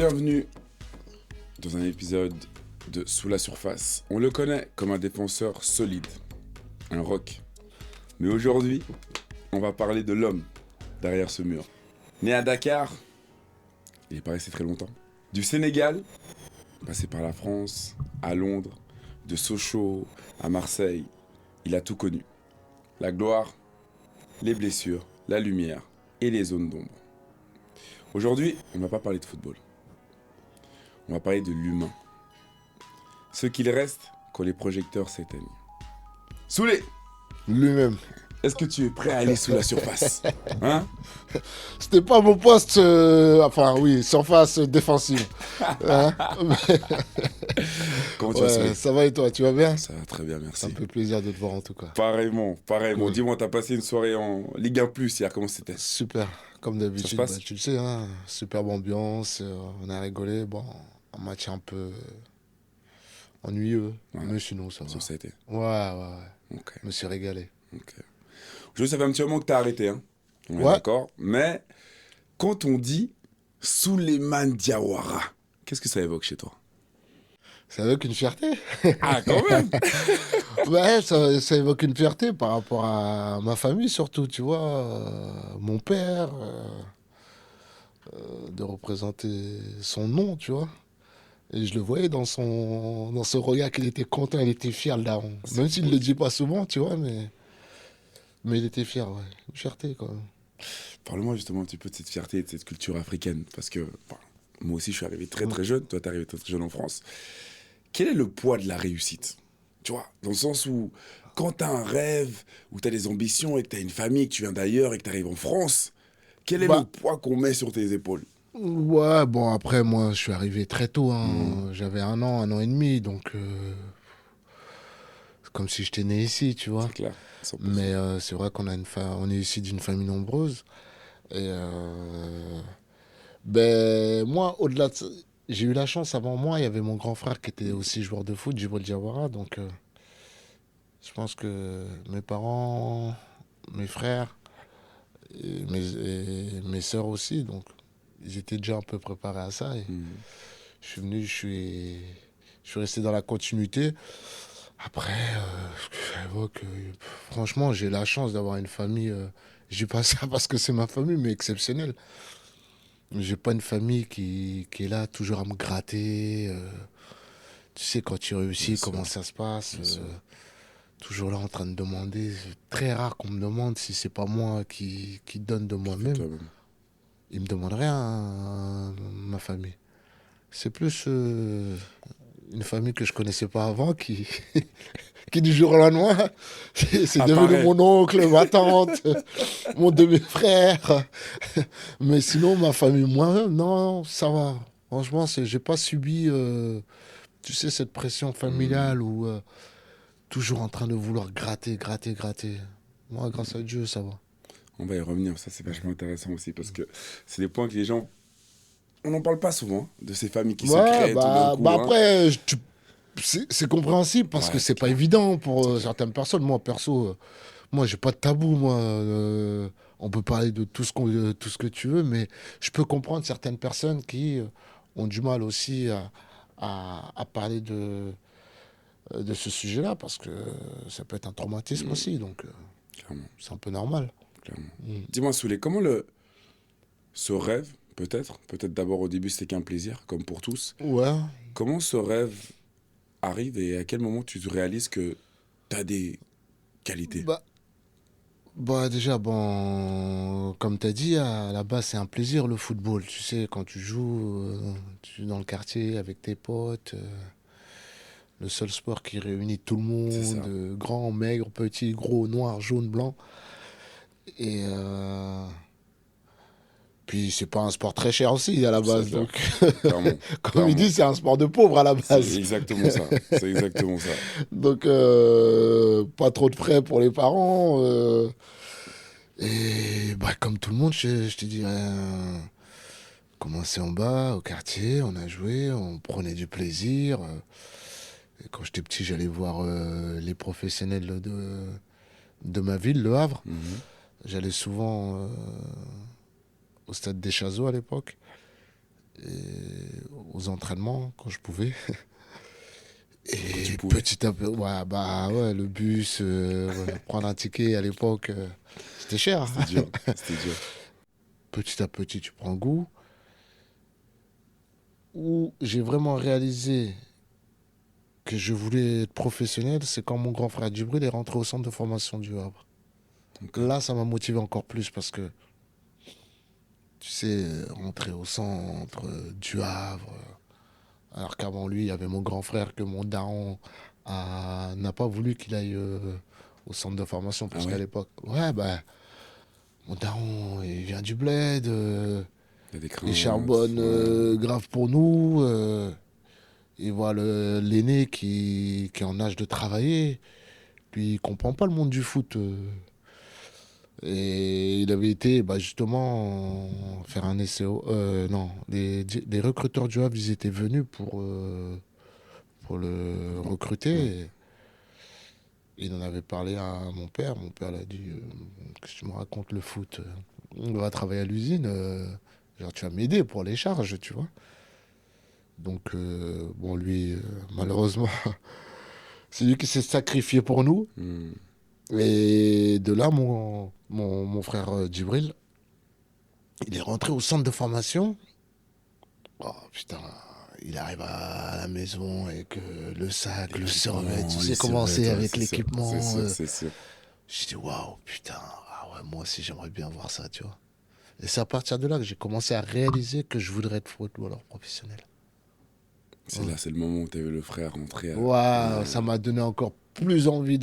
Bienvenue dans un épisode de Sous la surface. On le connaît comme un défenseur solide, un rock. Mais aujourd'hui, on va parler de l'homme derrière ce mur. Né à Dakar, il est pas resté très longtemps. Du Sénégal, passé par la France, à Londres, de Sochaux à Marseille, il a tout connu. La gloire, les blessures, la lumière et les zones d'ombre. Aujourd'hui, on ne va pas parler de football. On va parler de l'humain. Ce qu'il reste quand les projecteurs s'éteignent. Soulé, Lui-même. est-ce que tu es prêt à aller sous la surface? Hein? C'était pas mon poste, enfin oui, surface défensive. Hein. Comment tu vas, Soulé? Ça va et toi, tu vas bien? Ça va très bien, merci. Ça me fait plaisir de te voir en tout cas. Pareillement. Cool. Dis-moi, t'as passé une soirée en Ligue 1 Plus hier, comment c'était? Super, comme d'habitude, Ça se passe tu le sais, hein, superbe ambiance, on a rigolé, bon, un match un peu ennuyeux, Ouais. mais sinon ça va. Ça a été. Ouais, Ok. je me suis régalé. Aujourd'hui, ça fait un petit moment que t'as arrêté, hein? On est Ouais. d'accord. Mais quand on dit Souleymane Diawara, qu'est-ce que ça évoque chez toi? Ça évoque une fierté. Ah, quand même! Ouais, ça évoque une fierté par rapport à ma famille surtout, tu vois, mon père, de représenter son nom, tu vois. Et je le voyais dans ce regard qu'il était content, il était fier, le daron. Même s'il ne le dit pas souvent, tu vois, mais il était fier, ouais. Une fierté, quand même. Parle-moi justement un petit peu de cette fierté et de cette culture africaine. Parce que moi aussi, je suis arrivé très très jeune. Toi, t'es arrivé très très jeune en France. Quel est le poids de la réussite? Tu vois, dans le sens où quand t'as un rêve, où t'as des ambitions et que t'as une famille, que tu viens d'ailleurs et que t'arrives en France, quel est le Bah, poids qu'on met sur tes épaules? ouais, bon, après, moi, je suis arrivé très tôt, hein. Mhm. J'avais un an et demi, donc c'est comme si j'étais né ici, tu vois. C'est clair, 100%. Mais c'est vrai qu'on a on est issu d'une famille nombreuse. Et ben, moi, au-delà de ça, j'ai eu la chance, avant moi, il y avait mon grand frère qui était aussi joueur de foot, Djibril Diawara. Donc, je pense que mes parents, mes frères et mes sœurs aussi, donc, ils étaient déjà un peu préparés à ça. Et Mhm. je suis venu, je suis resté dans la continuité. Après, j'évoque, franchement, j'ai la chance d'avoir une famille. Je dis pas ça parce que c'est ma famille, mais exceptionnelle. J'ai pas une famille qui est là toujours à me gratter. Tu sais, quand tu Bien réussis, comment sûr, ça se passe. bien sûr. Toujours là en train de demander. C'est très rare qu'on me demande si c'est pas moi qui donne de Qui fait moi-même. toi-même. Ils me demandent rien, hein, ma famille. C'est plus une famille que je connaissais pas avant qui du jour au lendemain, c'est devenu Apparaît. mon oncle, ma tante, mon demi-frère. Mais sinon, ma famille, moi, non, ça va. Franchement, j'ai pas subi, tu sais, cette pression Mhm. familiale où toujours en train de vouloir gratter. Moi, grâce à Dieu, ça va. On va y revenir, ça c'est vachement intéressant aussi parce que c'est des points que les gens. On n'en parle pas souvent, hein, de ces familles qui se Ouais, créent tout d'un bah coup. Hein. après, c'est compréhensible parce que Ouais, c'est c'est pas clair. évident pour C'est clair. certaines personnes. Moi, perso, moi, j'ai pas de tabou, moi. On peut parler de tout ce que tu veux, mais je peux comprendre certaines personnes qui ont du mal aussi à parler de ce sujet-là, parce que ça peut être un traumatisme Mhm. aussi, donc Clairement, c'est un peu normal. clairement. Mm. Dis-moi, Souley, ce rêve, peut-être d'abord au début c'était qu'un plaisir, comme pour tous, Ouais, comment ce rêve arrive et à quel moment tu te réalises que tu as des qualités? bah, bah déjà, bon, comme tu as dit, à la base, c'est un plaisir le football. Tu sais, quand tu joues dans le quartier avec tes potes. Le seul sport qui réunit tout le C'est monde, ça. grand, maigre, petit, gros, noir, jaune, blanc. Et puis c'est pas un sport très cher aussi à la C'est base. clair. Donc, Clairement. comme il Clairement. dit, c'est un sport de pauvre à la C'est base. exactement ça. C'est exactement ça. Donc, pas trop de frais pour les parents. Et bah, comme tout le monde, je te dirais, commencer en bas, au quartier, on a joué, on prenait du plaisir. Et quand j'étais petit, j'allais voir les professionnels de ma ville, Le Havre. Mhm. J'allais souvent au stade des Chazeaux à l'époque. aux entraînements quand je pouvais. Quand tu Et pouvais. petit à petit, ouais, bah ouais, le bus, ouais, prendre un ticket à l'époque, c'était cher. C'était dur. C'était dur. Petit à petit, tu prends goût. Où j'ai vraiment réalisé que je voulais être professionnel, c'est quand mon grand frère Djibril est rentré au centre de formation du Havre. Ok. Là, ça m'a motivé encore plus parce que, tu sais, rentrer au centre du Havre, alors qu'avant lui, il y avait mon grand frère que mon daron n'a pas voulu qu'il aille au centre de formation Ah parce qu'à ouais? l'époque, ouais, bah, mon daron, il vient du bled, Il y a des il craintes. charbonne Ouais. grave pour nous. Il voit l'aîné qui est en âge de travailler. Puis il comprend pas le monde du foot. Et il avait été bah, justement faire un essai. Non, les recruteurs du Havre, ils étaient venus pour le Ouais. recruter. Et il en avait parlé à mon père. Mon père l'a dit qu'est-ce que tu me racontes le foot? On va travailler à l'usine. Genre, tu vas m'aider pour les charges, tu vois. Donc, bon, lui, malheureusement, c'est lui qui s'est sacrifié pour nous. Hmm. Et de là, mon frère Djibril, il est rentré au centre de formation. Oh putain, il arrive à la maison avec le sac, le survêt, tu L'équipement, les sais comment c'est survêtements, ouais, avec c'est sûr. C'est l'équipement. sûr, c'est sûr. Je dis waouh, putain, ah ouais, moi aussi j'aimerais bien voir ça, tu vois. Et c'est à partir de là que j'ai commencé à réaliser que je voudrais être footballeur professionnel. C'est Ouais. là, c'est le moment où tu as vu le frère rentrer. Waouh, ça m'a donné encore plus envie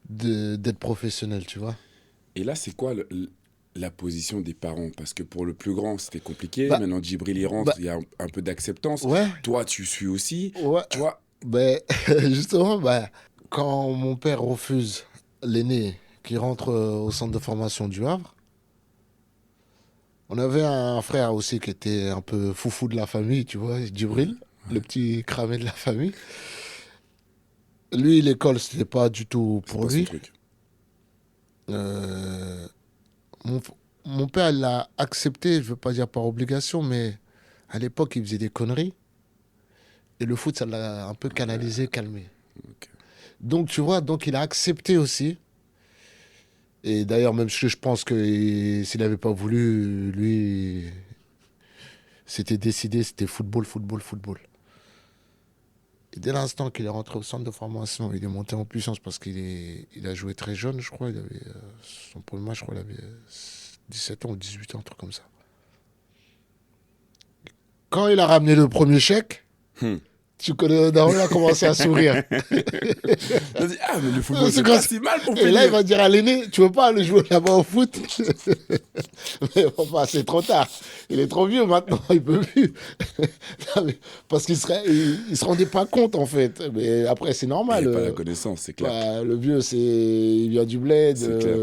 d'être professionnel, tu vois. Et là, c'est quoi la position des parents? Parce que pour le plus grand, c'était compliqué. Bah, Maintenant, Djibril y bah, rentre, il y a un peu d'acceptance. ouais, Toi, tu suis aussi. ouais. Tu vois, Ben, justement, ben, quand mon père refuse l'aîné qui rentre au centre de formation du Havre, on avait un frère aussi qui était un peu foufou de la famille, tu vois, Djibril, le petit cramé de la famille. Lui, l'école, c'était pas du tout c'est pour pas son lui. truc. Euh, mon, mon père l'a accepté, je veux pas dire par obligation, mais à l'époque, il faisait des conneries. Et le foot, ça l'a un peu canalisé, calmé. Ok. Donc, tu vois, donc il a accepté aussi. Et d'ailleurs, même si je pense que s'il n'avait pas voulu, lui, c'était décidé, c'était football, football, football. Et dès l'instant qu'il est rentré au centre de formation, il est monté en puissance parce il a joué très jeune, je crois. Il avait, son premier match, je crois, il avait 17 ans ou 18 ans, un truc comme ça. Quand il a ramené le premier chèque, Hmm. tu connais, Daron, il a commencé à sourire. Il a dit, ah, mais le football, C'est c'est quand pas ça- si mal pour Et là, il finir. va dire à l'aîné, tu veux pas aller jouer là-bas au foot? Mais enfin, c'est trop tard. Il est trop vieux maintenant, il peut plus. Non, mais parce il se rendait pas compte en fait. Mais après, c'est Il n'y normal. a pas la connaissance, c'est clair. Bah, le vieux, il vient du bled. C'est clair.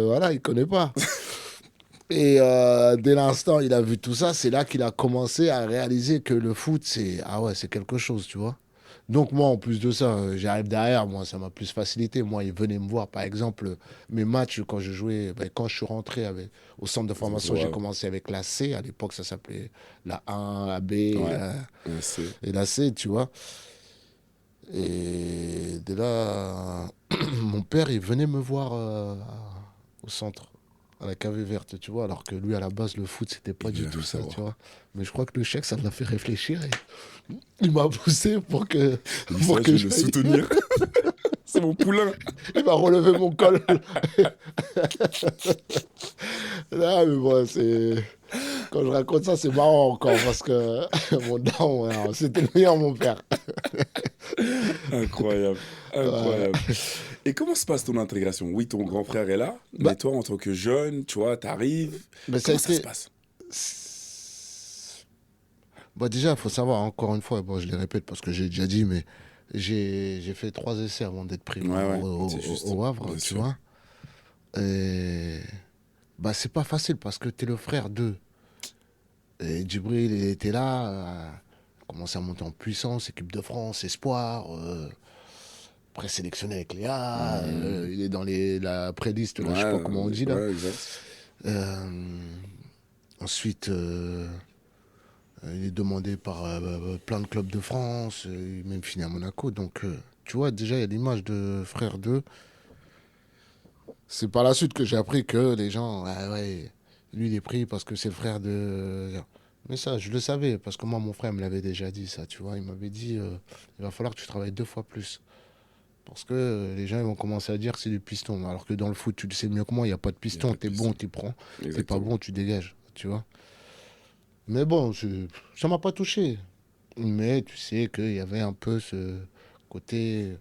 Voilà, il connaît pas. Et dès l'instant, il a vu tout ça, c'est là qu'il a commencé à réaliser que le foot, ah ouais, c'est quelque chose, tu vois. Donc moi, en plus de ça, j'arrive derrière, moi, ça m'a plus facilité. Moi, il venait me voir, par exemple, mes matchs quand je jouais, ben, quand je suis rentré au centre de formation, j'ai Ouais, commencé avec la C. À l'époque, ça s'appelait la 1, la B ouais, c'est. et la C, tu vois. Et de là, mon père, il venait me voir au centre, à la cave verte, tu vois, alors que lui, à la base, le foot, c'était Il pas veut du rien tout ça, tu savoir. vois. Mais je crois que le chèque, ça l'a fait réfléchir et il m'a poussé Il dit pour ça, je que vais je le paye. soutenir. C'est mon poulain. Il m'a relevé mon col. Là, mais bon, quand je raconte ça, c'est marrant encore parce que mon daron, alors, c'était le meilleur, mon père. Incroyable. Ouais. Incroyable. Et comment se passe ton intégration? Oui, ton grand frère est là, mais Bah, toi, en tant que jeune, tu vois, t'arrives. mais ça a Comment ça se été. passe? Bah déjà, il faut savoir, encore une fois, bon, je les répète parce que j'ai déjà dit, mais j'ai fait 3 essais avant d'être pris Ouais, ouais, c'est juste. au Havre, Bien tu sûr. vois. Et bah, c'est pas facile parce que t'es le frère d'eux. Et Djibril, il était là, commençait à monter en puissance, équipe de France, espoir, présélectionné avec Léa, Hmm. il est dans la pré-liste, là, je sais Ouais, pas comment on dit là. ouais, exact. Euh, ensuite, Il est demandé par plein de clubs de France, il est même fini à Monaco. Donc, tu vois, déjà, il y a l'image de frère 2. C'est par la suite que j'ai appris que les gens, ah ouais, lui, il est pris parce que c'est le frère de. Mais ça, je le savais, parce que moi, mon frère me l'avait déjà dit, ça, tu vois. Il m'avait dit, il va falloir que tu travailles 2 fois plus. Parce que les gens ils vont commencer à dire que c'est du piston. Alors que dans le foot, tu le sais mieux que moi, il n'y a pas de Il n'y a piston. pas de T'es bon, piston. tu prends. T'es pas Exactement. bon, tu dégages, tu vois. Mais bon, ça m'a pas touché. Mais tu sais qu'il y avait un peu ce côté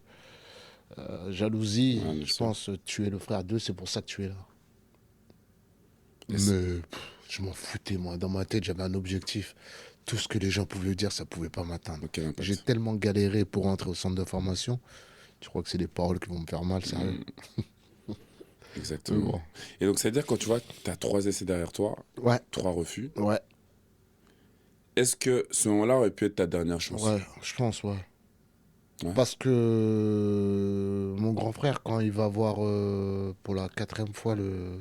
jalousie. Ouais, bien Je sûr. pense, tu es le frère d'eux, c'est pour ça que tu es là. Et c- Mais je m'en foutais, moi. Dans ma tête, j'avais un objectif. Tout ce que les gens pouvaient dire, ça pouvait pas m'atteindre. Aucun J'ai impact. tellement galéré pour entrer au centre de formation. Tu crois que c'est des paroles qui vont me faire mal, sérieux. Hmm, Mais exactement. bon. Et donc, c'est-à-dire, quand tu vois, tu as 3 essais derrière toi, Ouais, 3 refus, ouais, est-ce que ce moment-là aurait pu être ta dernière chance? ouais, je pense, ouais. Ouais. Parce que mon grand frère, quand il va voir pour la 4e fois le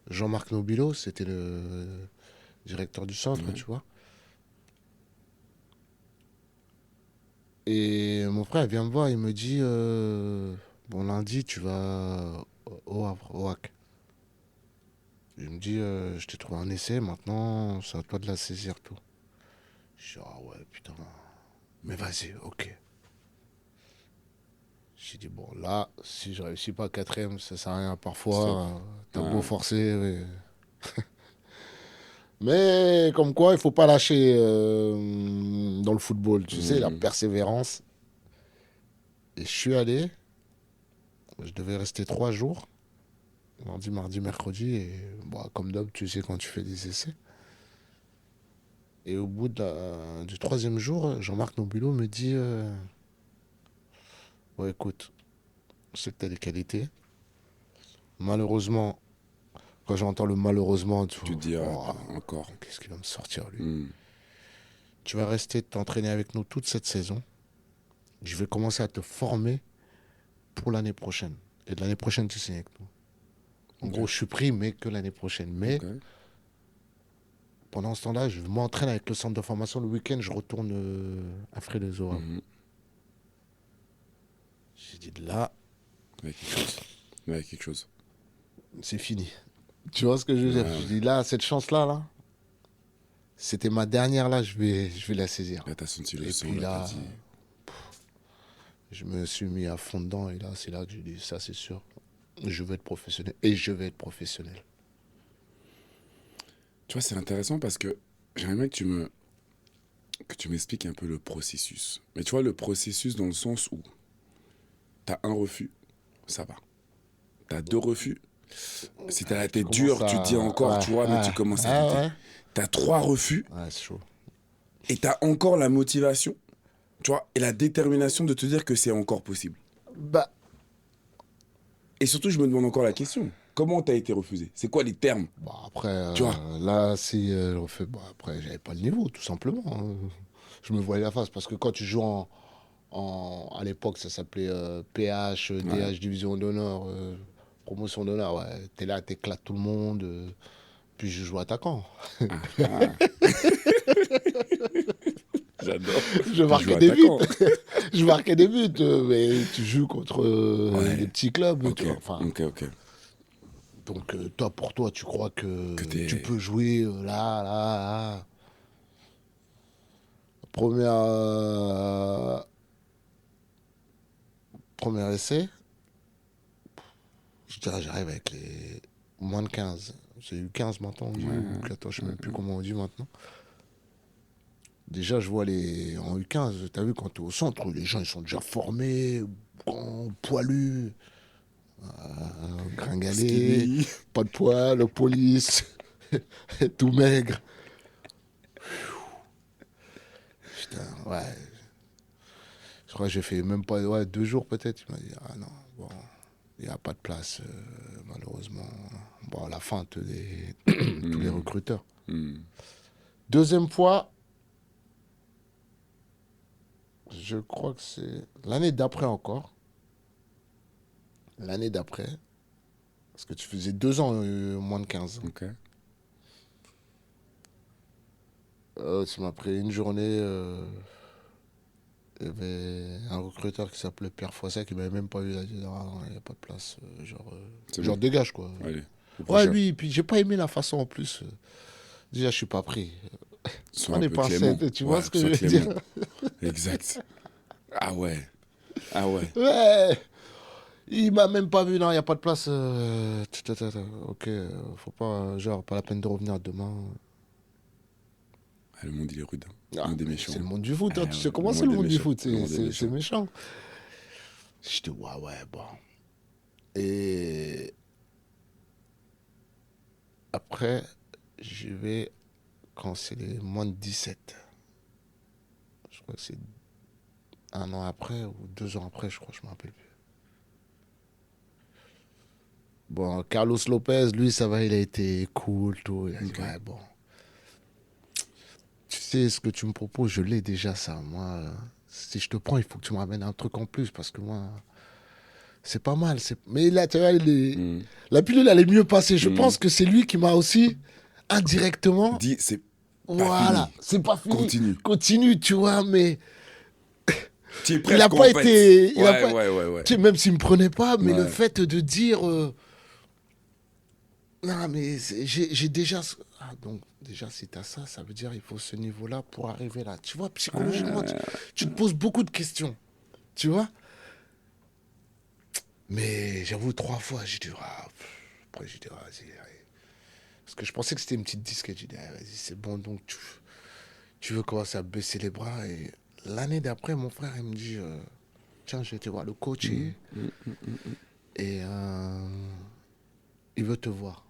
Jean-Marc Nobilo, c'était le directeur du centre, Ouais. tu vois. Et mon frère vient me voir, il me dit bon, lundi, tu vas au Havre, au HAC. Il me dit je t'ai trouvé un essai, maintenant, c'est à toi de la saisir, tout. Je dis ah ouais, putain, mais vas-y, ok. J'ai dit bon, là, si je réussis pas 4e, ça sert à rien. Stop. Parfois, t'as beau Ouais. forcer, ouais. Mais comme quoi, il faut pas lâcher dans le football. Tu sais, la Hmm. persévérance. Et je suis allé. Je devais rester 3 jours. Lundi, mardi, mercredi. Et bon, comme d'hab, tu sais quand tu fais des essais. Et au bout du 3e jour, Jean-Marc Nobilo me dit ouais, écoute, c'est que t'as des qualités. Malheureusement, quand j'entends le malheureusement, tu Tu vois, te dis, ah, oh, encore. qu'est-ce qu'il va me sortir lui. Hmm. Tu vas rester t'entraîner avec nous toute cette saison. Je vais commencer à te former pour l'année prochaine. Et de l'année prochaine, tu signes avec nous. En Ok. gros, je suis pris, mais que l'année prochaine. Mais Ok. pendant ce temps-là, je m'entraîne avec le centre de formation. Le week-end, je retourne à Frédéric. Mhm. J'ai dit là, Ouais, quelque chose. Ouais, quelque chose. c'est fini. Tu vois ce que je veux Ouais, dire? J'ai ouais. dit là, cette chance-là, là, c'était ma dernière, là, je vais la saisir. Là, t'as senti le Et sang, puis là, t'as là, dit. je me suis mis à fond dedans. Et là, c'est là que j'ai dit, ça, c'est sûr. Je veux être professionnel. Et je vais être professionnel. Tu vois, c'est intéressant parce que j'aimerais bien que tu m'expliques un peu le processus. Mais tu vois, le processus dans le sens où t'as un refus, ça va. T'as 2 refus. Si t'as la Tu tête commences dure, tu te dis à. encore, Ouais, tu vois, mais tu ouais, commences à douter. ouais, T'as 3 refus ouais. Ouais, c'est chaud. et t'as encore la motivation, tu vois, et la détermination de te dire que c'est encore possible. Bah, Et surtout, je me demande encore la question. Comment t'as été refusé? C'est quoi les termes? bon, après, Tu vois? là, si on fait. Bon, après, j'avais pas le niveau, tout simplement. Je me voyais la face. Parce que quand tu joues à l'époque, ça s'appelait PH, Ouais. DH, Division d'honneur, promotion d'honneur. Ouais, t'es là, t'éclates tout le monde. Puis je joue attaquant. Ah, ah. J'adore. Je Puis je joue marquais des buts. attaquant. Je marquais des buts. Mais tu joues contre des Ouais. petits clubs, tu Ok, vois. Enfin, ok, ok. donc, toi, pour toi, tu crois Que que tu t'es. peux jouer là, là, là. Première, premier essai, je dirais j'arrive avec les moins de 15. C'est eu 15 maintenant, on dit, Ouais, ou 14, je sais ouais, même plus comment on dit maintenant. Déjà, je vois les. En U15, t'as vu, quand t'es au centre, les gens, ils sont déjà formés, grands, poilus, gringalés, skinny. pas de poils, police, tout maigre. Putain, ouais. Je crois que j'ai fait même pas ouais, 2 jours peut-être. Il m'a dit, ah non, bon, il n'y a pas de place, malheureusement. Bon, à la fin, tous les Hmm, recruteurs. hmm. 2e fois, je crois que c'est l'année d'après encore. L'année d'après, parce que tu faisais 2 ans moins de 15. Ok. Ça m'a pris une journée. Il y avait un recruteur qui s'appelait Pierre Foisset qui m'avait même pas vu. Il a dit ah, non, il n'y a pas de place. C'est Genre bon. dégage quoi. Allez, au Ouais, prochain. lui, puis j'ai pas aimé la façon en plus. Déjà, je suis pas pris. Sois Prends un les peu clément. pincettes, tu vois Ouais, ce que je sois veux dire? clément. Exact. Ah ouais. Ah ouais. Ouais! Il m'a même pas vu, non, il n'y a pas de place. Ok, faut pas, genre, pas la peine de revenir demain. Ah, le monde, il est rude, hein. Le Ah, monde est mais méchant, c'est le hein. monde du foot, Ah hein. Tu sais ouais, le comment c'est monde le est monde du méchant. foot, Le monde est c'est méchant. méchant. Je dis, ouais, bon. Et après, je vais, quand c'est les moins de 17. Je crois que c'est un an après ou 2 ans après, je crois, je me rappelle plus. Bon, Carlos Lopez, lui, ça va, il a été cool, tout. Il a dit, Ok. ouais, bon. Tu sais, ce que tu me proposes, je l'ai déjà, ça. Moi, si je te prends, il faut que tu me ramènes un truc en plus, parce que moi, c'est pas mal. Mais là, tu vois, Hmm. la pilule, elle est mieux passée. Je Hmm. pense que c'est lui qui m'a aussi, indirectement, Dis, c'est pas voilà, fini. c'est pas fini. Continue. Continue, tu vois, mais Tu es il n'a presque pas en fait. été. Il a Ouais, pas, ouais, ouais, ouais. tu sais, même s'il me prenait pas, mais le Ouais. fait de dire. Non, mais j'ai déjà. Ah, donc, déjà, si t'as ça, ça veut dire il faut ce niveau-là pour arriver là. Tu vois, psychologiquement, Ah, tu te poses beaucoup de questions. Tu vois. Mais j'avoue, 3 fois, j'ai dit, ah, après, j'ai dit, ah, vas-y, allez. Parce que je pensais que c'était une petite disquette. J'ai dit, ah, vas-y, c'est bon, donc tu veux commencer à baisser les bras. Et l'année d'après, mon frère, il me dit, tiens, je vais te voir le coach hmm, hmm, hmm, hmm. et il veut te voir.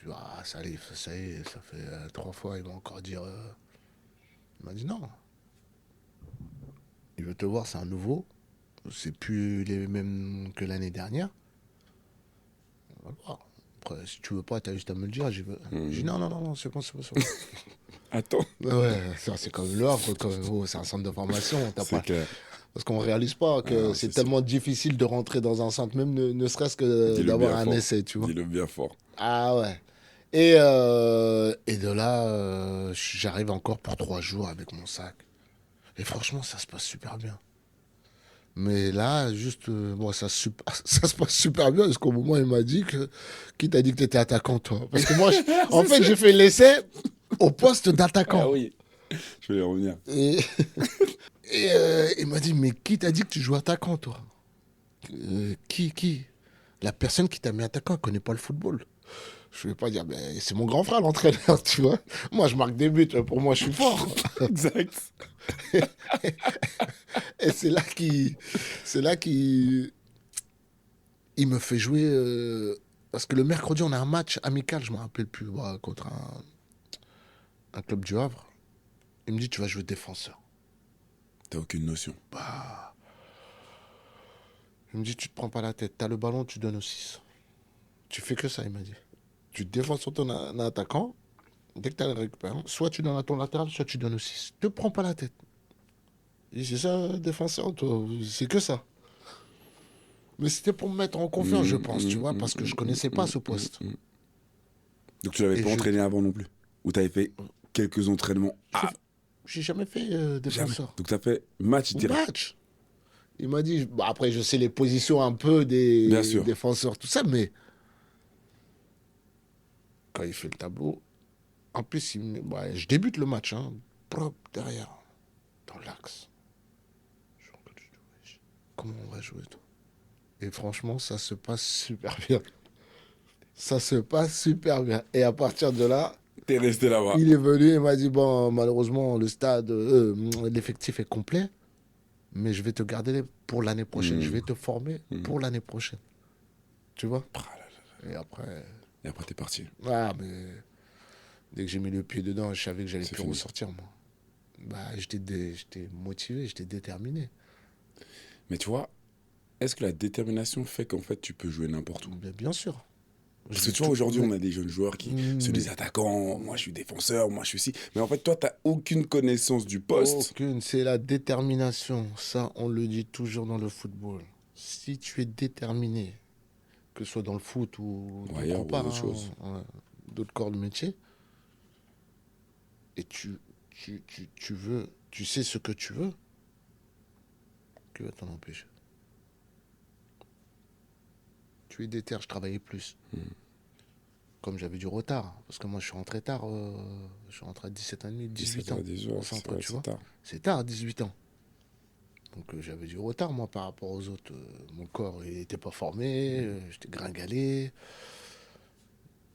Je dis, ah, ça y est, ça fait 3 fois, il va encore dire. Il m'a dit, non, il veut te voir, c'est un nouveau. C'est plus les mêmes que l'année dernière. On va voir. Après, si tu veux pas, t'as juste à me le dire. J'ai dit, non, non, non, non, c'est bon, c'est bon, c'est bon. Attends, Ouais, ça c'est comme l'ordre, c'est un centre de formation. c'est clair. Parce qu'on réalise pas Ah que non, c'est c'est sûr. tellement difficile de rentrer dans un centre, même ne serait-ce que Dis-le d'avoir bien un fort. essai, tu vois. Dis-le bien fort. Ah ouais. Et de là, j'arrive encore pour 3 jours avec mon sac. Et franchement, ça se passe super bien. Mais là, juste, bon, ça se passe super bien, parce qu'au moment, il m'a dit que. Qui t'a dit que t'étais attaquant, toi? Parce que moi, en C'est fait, ça. j'ai fait l'essai au poste Ah d'attaquant. oui. Je vais y revenir. Et, il m'a dit, mais qui t'a dit que tu joues attaquant, toi? Qui? La personne qui t'a mis attaquant, elle connaît pas le football. Je vais pas dire, mais c'est mon grand frère l'entraîneur, tu vois. Moi, je marque des buts, pour moi, je suis fort. Exact. Et c'est là qu'il il me fait jouer. Parce que le mercredi, on a un match amical, je me rappelle plus, ouais, contre un club du Havre. Il me dit, tu vas jouer défenseur. T'as aucune notion. Il me dit, tu te prends pas la tête. T'as le ballon, tu donnes au 6. Tu fais que ça, il m'a dit. Tu te défends sur ton attaquant. Dès que tu as le récupère, soit tu donnes à ton latéral, soit tu donnes au 6. Te prends pas la tête. Il dit, c'est ça, défenseur, toi. C'est que ça. Mais c'était pour me mettre en confiance, je pense, tu vois, parce que je connaissais pas ce poste. Donc tu l'avais Et pas entraîné avant non plus? Ou t'avais fait quelques entraînements? j'ai Ah, j'ai jamais fait jamais. défenseur. Donc t'as fait match Au direct. match. Il m'a dit, bah, après, je sais les positions un peu Bien des sûr. défenseurs, tout ça, mais quand il fait le tableau, en plus, ouais, je débute le match, hein, propre derrière, dans l'axe. Je regarde, je dis, wesh, comment on va jouer, toi? Et franchement, ça se passe super bien. Ça se passe super bien. Et à partir de là, T'es resté là-bas. il est venu et m'a dit, bon, malheureusement, le stade, l'effectif est complet, mais je vais te garder pour l'année prochaine. Je Hmm. vais te former pour l'année prochaine. Tu vois? Ah là là. Et après, Et après t'es parti. ah, mais dès que j'ai mis le pied dedans, je savais que j'allais C'est plus fini. ressortir, moi. Bah, j'étais motivé, j'étais déterminé. Mais tu vois, est-ce que la détermination fait qu'en fait tu peux jouer n'importe où? Mais bien sûr. Parce Je que l'ai tu vois, tout- aujourd'hui, mais- on a des jeunes joueurs qui se Hmm, disent attaquants, moi je suis défenseur, moi je suis ci. Mais en fait, toi, t'as aucune connaissance du poste. aucune, c'est la détermination. Ça, on le dit toujours dans le football. Si tu es déterminé, que ce soit dans le foot ou Ou d'autre ailleurs, ou part, autre chose. d'autres corps de métier, et tu veux, tu sais ce que tu veux, qui va t'en empêcher? Tu es déter, je travaillais plus. Comme j'avais du retard, parce que moi je suis rentré tard, je suis rentré à 17 ans et demi, 18 ans 17h, 18h, au centre, tu c'est vois. tard. C'est tard, 18 ans. Donc j'avais du retard, moi, par rapport aux autres. Mon corps, il n'était pas formé, j'étais gringalé.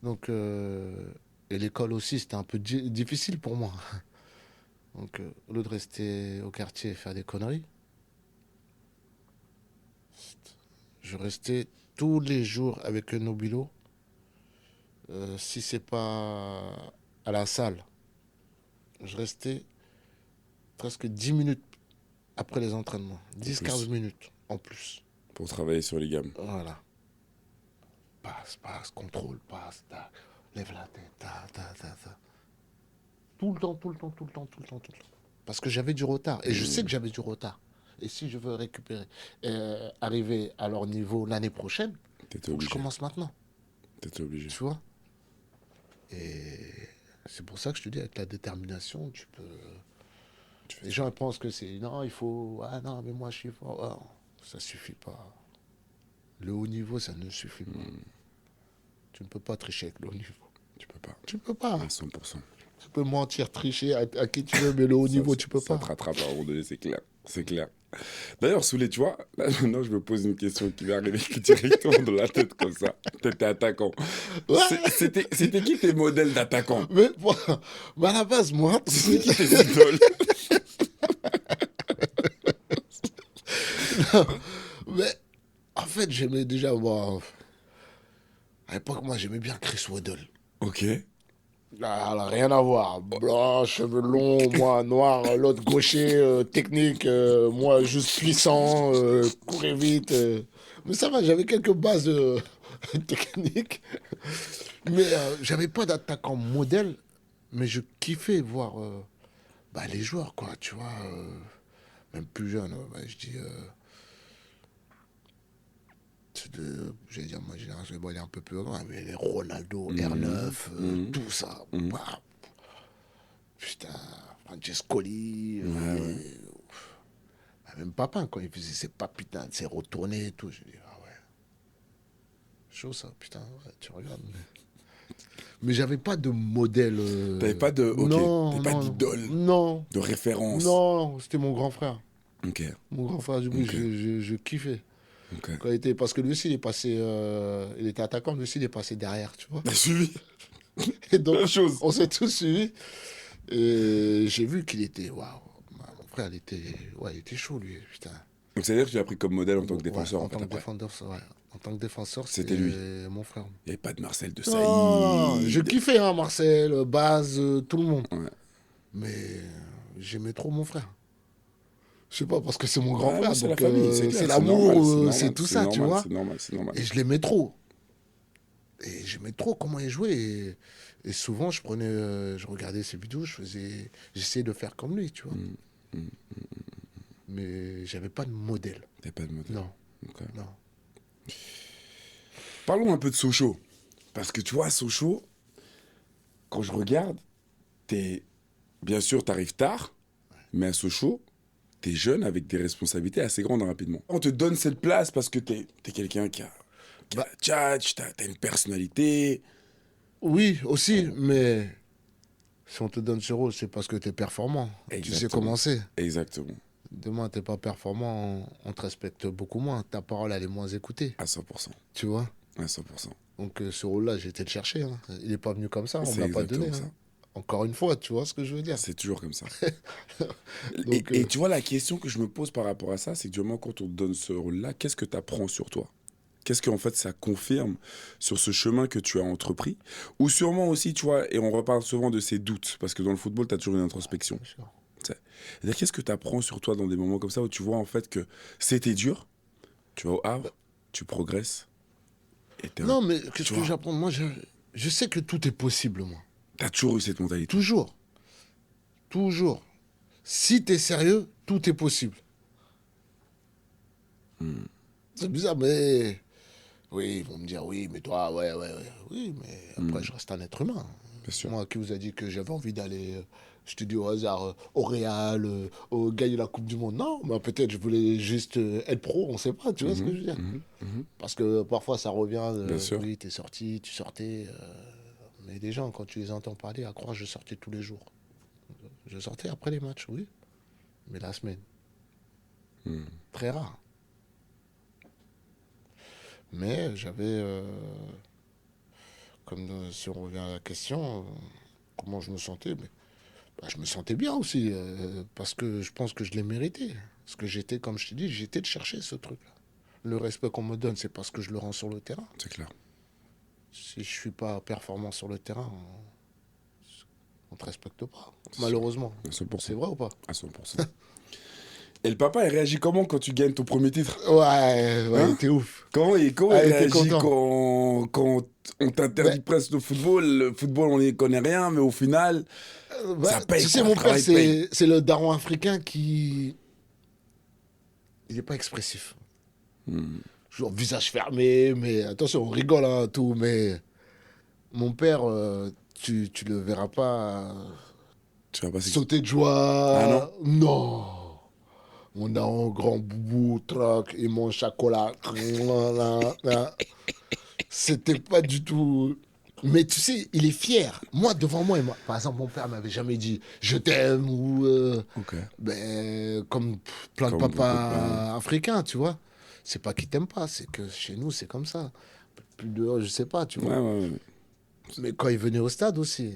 Donc, et l'école aussi, c'était un peu difficile pour moi. Donc, au lieu de rester au quartier et faire des conneries, je restais tous les jours avec un Nobilo. Si c'est pas à la salle, je restais presque 10 minutes après les entraînements. En 10-15 plus, minutes en plus. pour travailler sur les gammes. Voilà. Passe, contrôle, passe, tac, lève la tête, ta. Tout le temps, tout le temps, tout le temps, tout le temps, tout le temps. Parce que j'avais du retard. Et je sais que j'avais du retard. Et si je veux récupérer, arriver à leur niveau l'année prochaine, il T'étais faut que je obligé. commence maintenant. T'étais obligé. Tu vois? Et c'est pour ça que je te dis, avec la détermination, tu peux. Tu fais Les gens ils pensent que c'est. Non, il faut. Ah non, mais moi je suis fort. Ah, ça suffit pas. Le haut niveau, ça ne suffit pas. Tu ne peux pas tricher avec le haut niveau. Tu peux pas. Tu peux pas. À 100%. Tu peux mentir, tricher à qui tu veux, mais le haut niveau, tu peux Ça pas. te rattrape à un moment donné, c'est clair. C'est clair. D'ailleurs, Souley, tu vois, là, maintenant, je me pose une question qui va arriver directement dans la tête comme ça. T'étais attaquant. Ouais. C'était qui tes modèles d'attaquant? Mais à la base, moi, C'était qui tes idoles? mais en fait, j'aimais déjà, moi, à l'époque, moi, j'aimais bien Chris Waddle. Ok. Ah, rien à voir. Blanc, cheveux longs, moi noir, l'autre gaucher, technique, moi juste puissant, courir vite. Mais ça va, j'avais quelques bases techniques. Mais j'avais pas d'attaquant modèle, mais je kiffais voir les joueurs, quoi, tu vois. Même plus jeune, je dis. J'allais dire ma génération, bon, elle est un peu plus loin, mais les Ronaldo, R9, tout ça. Bah, putain, Francescoli, même Papin, quand il faisait ses papitins, ses retournées et tout, je dis, ah ouais, chaud ça, putain, ouais, tu regardes. Mais j'avais pas de modèle. T'avais pas de. Ok. Non, T'avais pas non, d'idole. non, De référence. non, c'était mon grand frère. Ok. Mon grand frère, du coup, Ok. je kiffais. Ok. Quand il était, parce que lui aussi, il est passé, il était attaquant, lui aussi, il est passé derrière, tu vois. T'as suivi? Et donc, Même chose. on s'est tous suivis. Et j'ai vu qu'il était, waouh, mon frère, il était chaud, lui, putain. Donc, c'est-à-dire que tu l'as pris comme modèle en tant que Ouais, défenseur, en en fait, tant que après. défenseur, ouais. En tant que défenseur, C'était lui. mon frère. Il n'y avait pas de Marcel de Non, je Saïd. kiffais, hein, Marcel, Baz, tout le monde. Ouais. Mais j'aimais trop mon frère. Je sais pas, parce que c'est mon grand Ouais, frère, ouais, c'est la donc famille, c'est clair, c'est c'est normal, l'amour, c'est tout ça, tu vois. C'est normal, c'est normal. Et je l'aimais trop. Et j'aimais trop comment il jouait. Et souvent, je regardais ses vidéos, j'essayais de faire comme lui, tu vois. Mais j'avais pas de modèle. T'avais pas de modèle. Non, Ok. non. Parlons un peu de Sochaux. Parce que tu vois, Sochaux, quand je regarde, bien sûr, t'arrives tard, mais à Sochaux, t'es jeune avec des responsabilités assez grandes rapidement. On te donne cette place parce que t'es quelqu'un qui a la tchatch, t'as une personnalité. Oui, aussi, mais si on te donne ce rôle, c'est parce que tu es performant. Tu sais Exactement. comment c'est. Exactement. Demain, tu n'es pas performant, on te respecte beaucoup moins. Ta parole, elle est moins écoutée. À 100%. Tu vois. À 100%. Donc, ce rôle-là, j'ai été le chercher. Hein. Il n'est pas venu comme ça, on C'est ne me l'a pas donné. exactement ça. Hein. Encore une fois, tu vois ce que je veux dire. C'est toujours comme ça. Donc, et tu vois, la question que je me pose par rapport à ça, c'est que du moment quand on te donne ce rôle-là, qu'est-ce que tu apprends sur toi? Qu'est-ce qu'en fait ça confirme sur ce chemin que tu as entrepris? Ou sûrement aussi, tu vois, et on reparle souvent de ces doutes, parce que dans le football, tu as toujours une introspection. bien sûr. C'est-à-dire, qu'est-ce que tu apprends sur toi dans des moments comme ça où tu vois en fait que c'était dur, tu vas au Havre, tu progresses, et Non, mais qu'est-ce tu que vois. j'apprends? Moi, je sais que tout est possible, moi. T'as toujours eu cette mentalité. Toujours. Toujours. Si tu es sérieux, tout est possible. C'est bizarre, mais Oui, ils vont me dire, oui, mais toi, ouais, ouais, ouais. Oui, mais après, je reste un être humain. Bien sûr. Moi, qui vous a dit que j'avais envie d'aller, je te dis au hasard, au Real, gagner la Coupe du Monde? Non, mais peut-être je voulais juste être pro, on sait pas, tu vois ce que je veux dire? Parce que parfois, ça revient, Bien sûr. oui, t'es sorti, tu sortais. Mais les gens, quand tu les entends parler, à croire que je sortais tous les jours. Je sortais après les matchs, oui, mais la semaine, très rare. Mais j'avais, comme si on revient à la question, comment je me sentais, mais, bah, je me sentais bien aussi, parce que je pense que je l'ai mérité. Parce que j'étais, comme je t'ai dit, j'étais de chercher ce truc-là. Le respect qu'on me donne, c'est parce que je le rends sur le terrain. C'est clair. Si je suis pas performant sur le terrain, on te respecte pas, C'est sûr. malheureusement. À 100%. C'est vrai ou pas? À 100%. Et le papa, il réagit comment quand tu gagnes ton premier titre? Ouais, ouais, il Hein? était ouf. Comment il Ah, il était réagit content. quand on Ben, t'interdit presque le football? Le football, on n'y connaît rien, mais au final, ça paye tu sais, quoi. Le mon père, travail paye. c'est le daron africain qui. Il n'est pas expressif. Toujours visage fermé, mais attention, on rigole, hein, tout, mais mon père, tu le verras pas Tu vas pas c'est qui? sauter de Ah non? joie. Non. On a un grand boubou, troc, et mon chocolat. C'était pas du tout. Mais tu sais, il est fier. Moi, devant moi, par exemple, mon père m'avait jamais dit je t'aime ou. Ok. Ben, comme plein de Comme beaucoup de papas africains, tu vois. C'est pas qu'ils t'aiment pas, c'est que chez nous, c'est comme ça. Plus dehors, je sais pas, tu Ouais, vois. ouais, ouais. Mais quand il venait au stade aussi,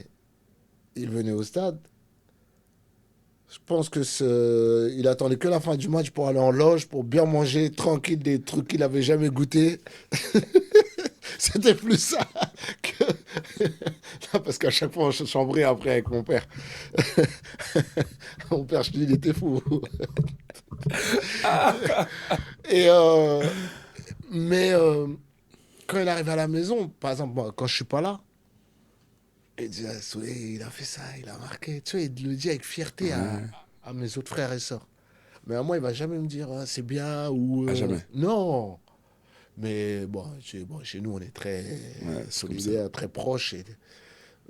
il venait au stade, je pense que il attendait que la fin du match pour aller en loge, pour bien manger tranquille des trucs qu'il avait jamais goûté. C'était plus ça que. Parce qu'à chaque fois, on se chambrait après avec mon père. Mon père, je te dis, il était fou. Et mais quand il arrive à la maison, par exemple, moi, quand je suis pas là, il dit, ah, Soué, il a fait ça, il a marqué. Tu vois, il le dit avec fierté Ouais. à mes autres frères et sœurs. Mais à moi, il va jamais me dire, ah, c'est bien ou. À jamais. Non. Mais bon, chez nous, on est très Ouais, c'est comme ça. solidaires, très proches.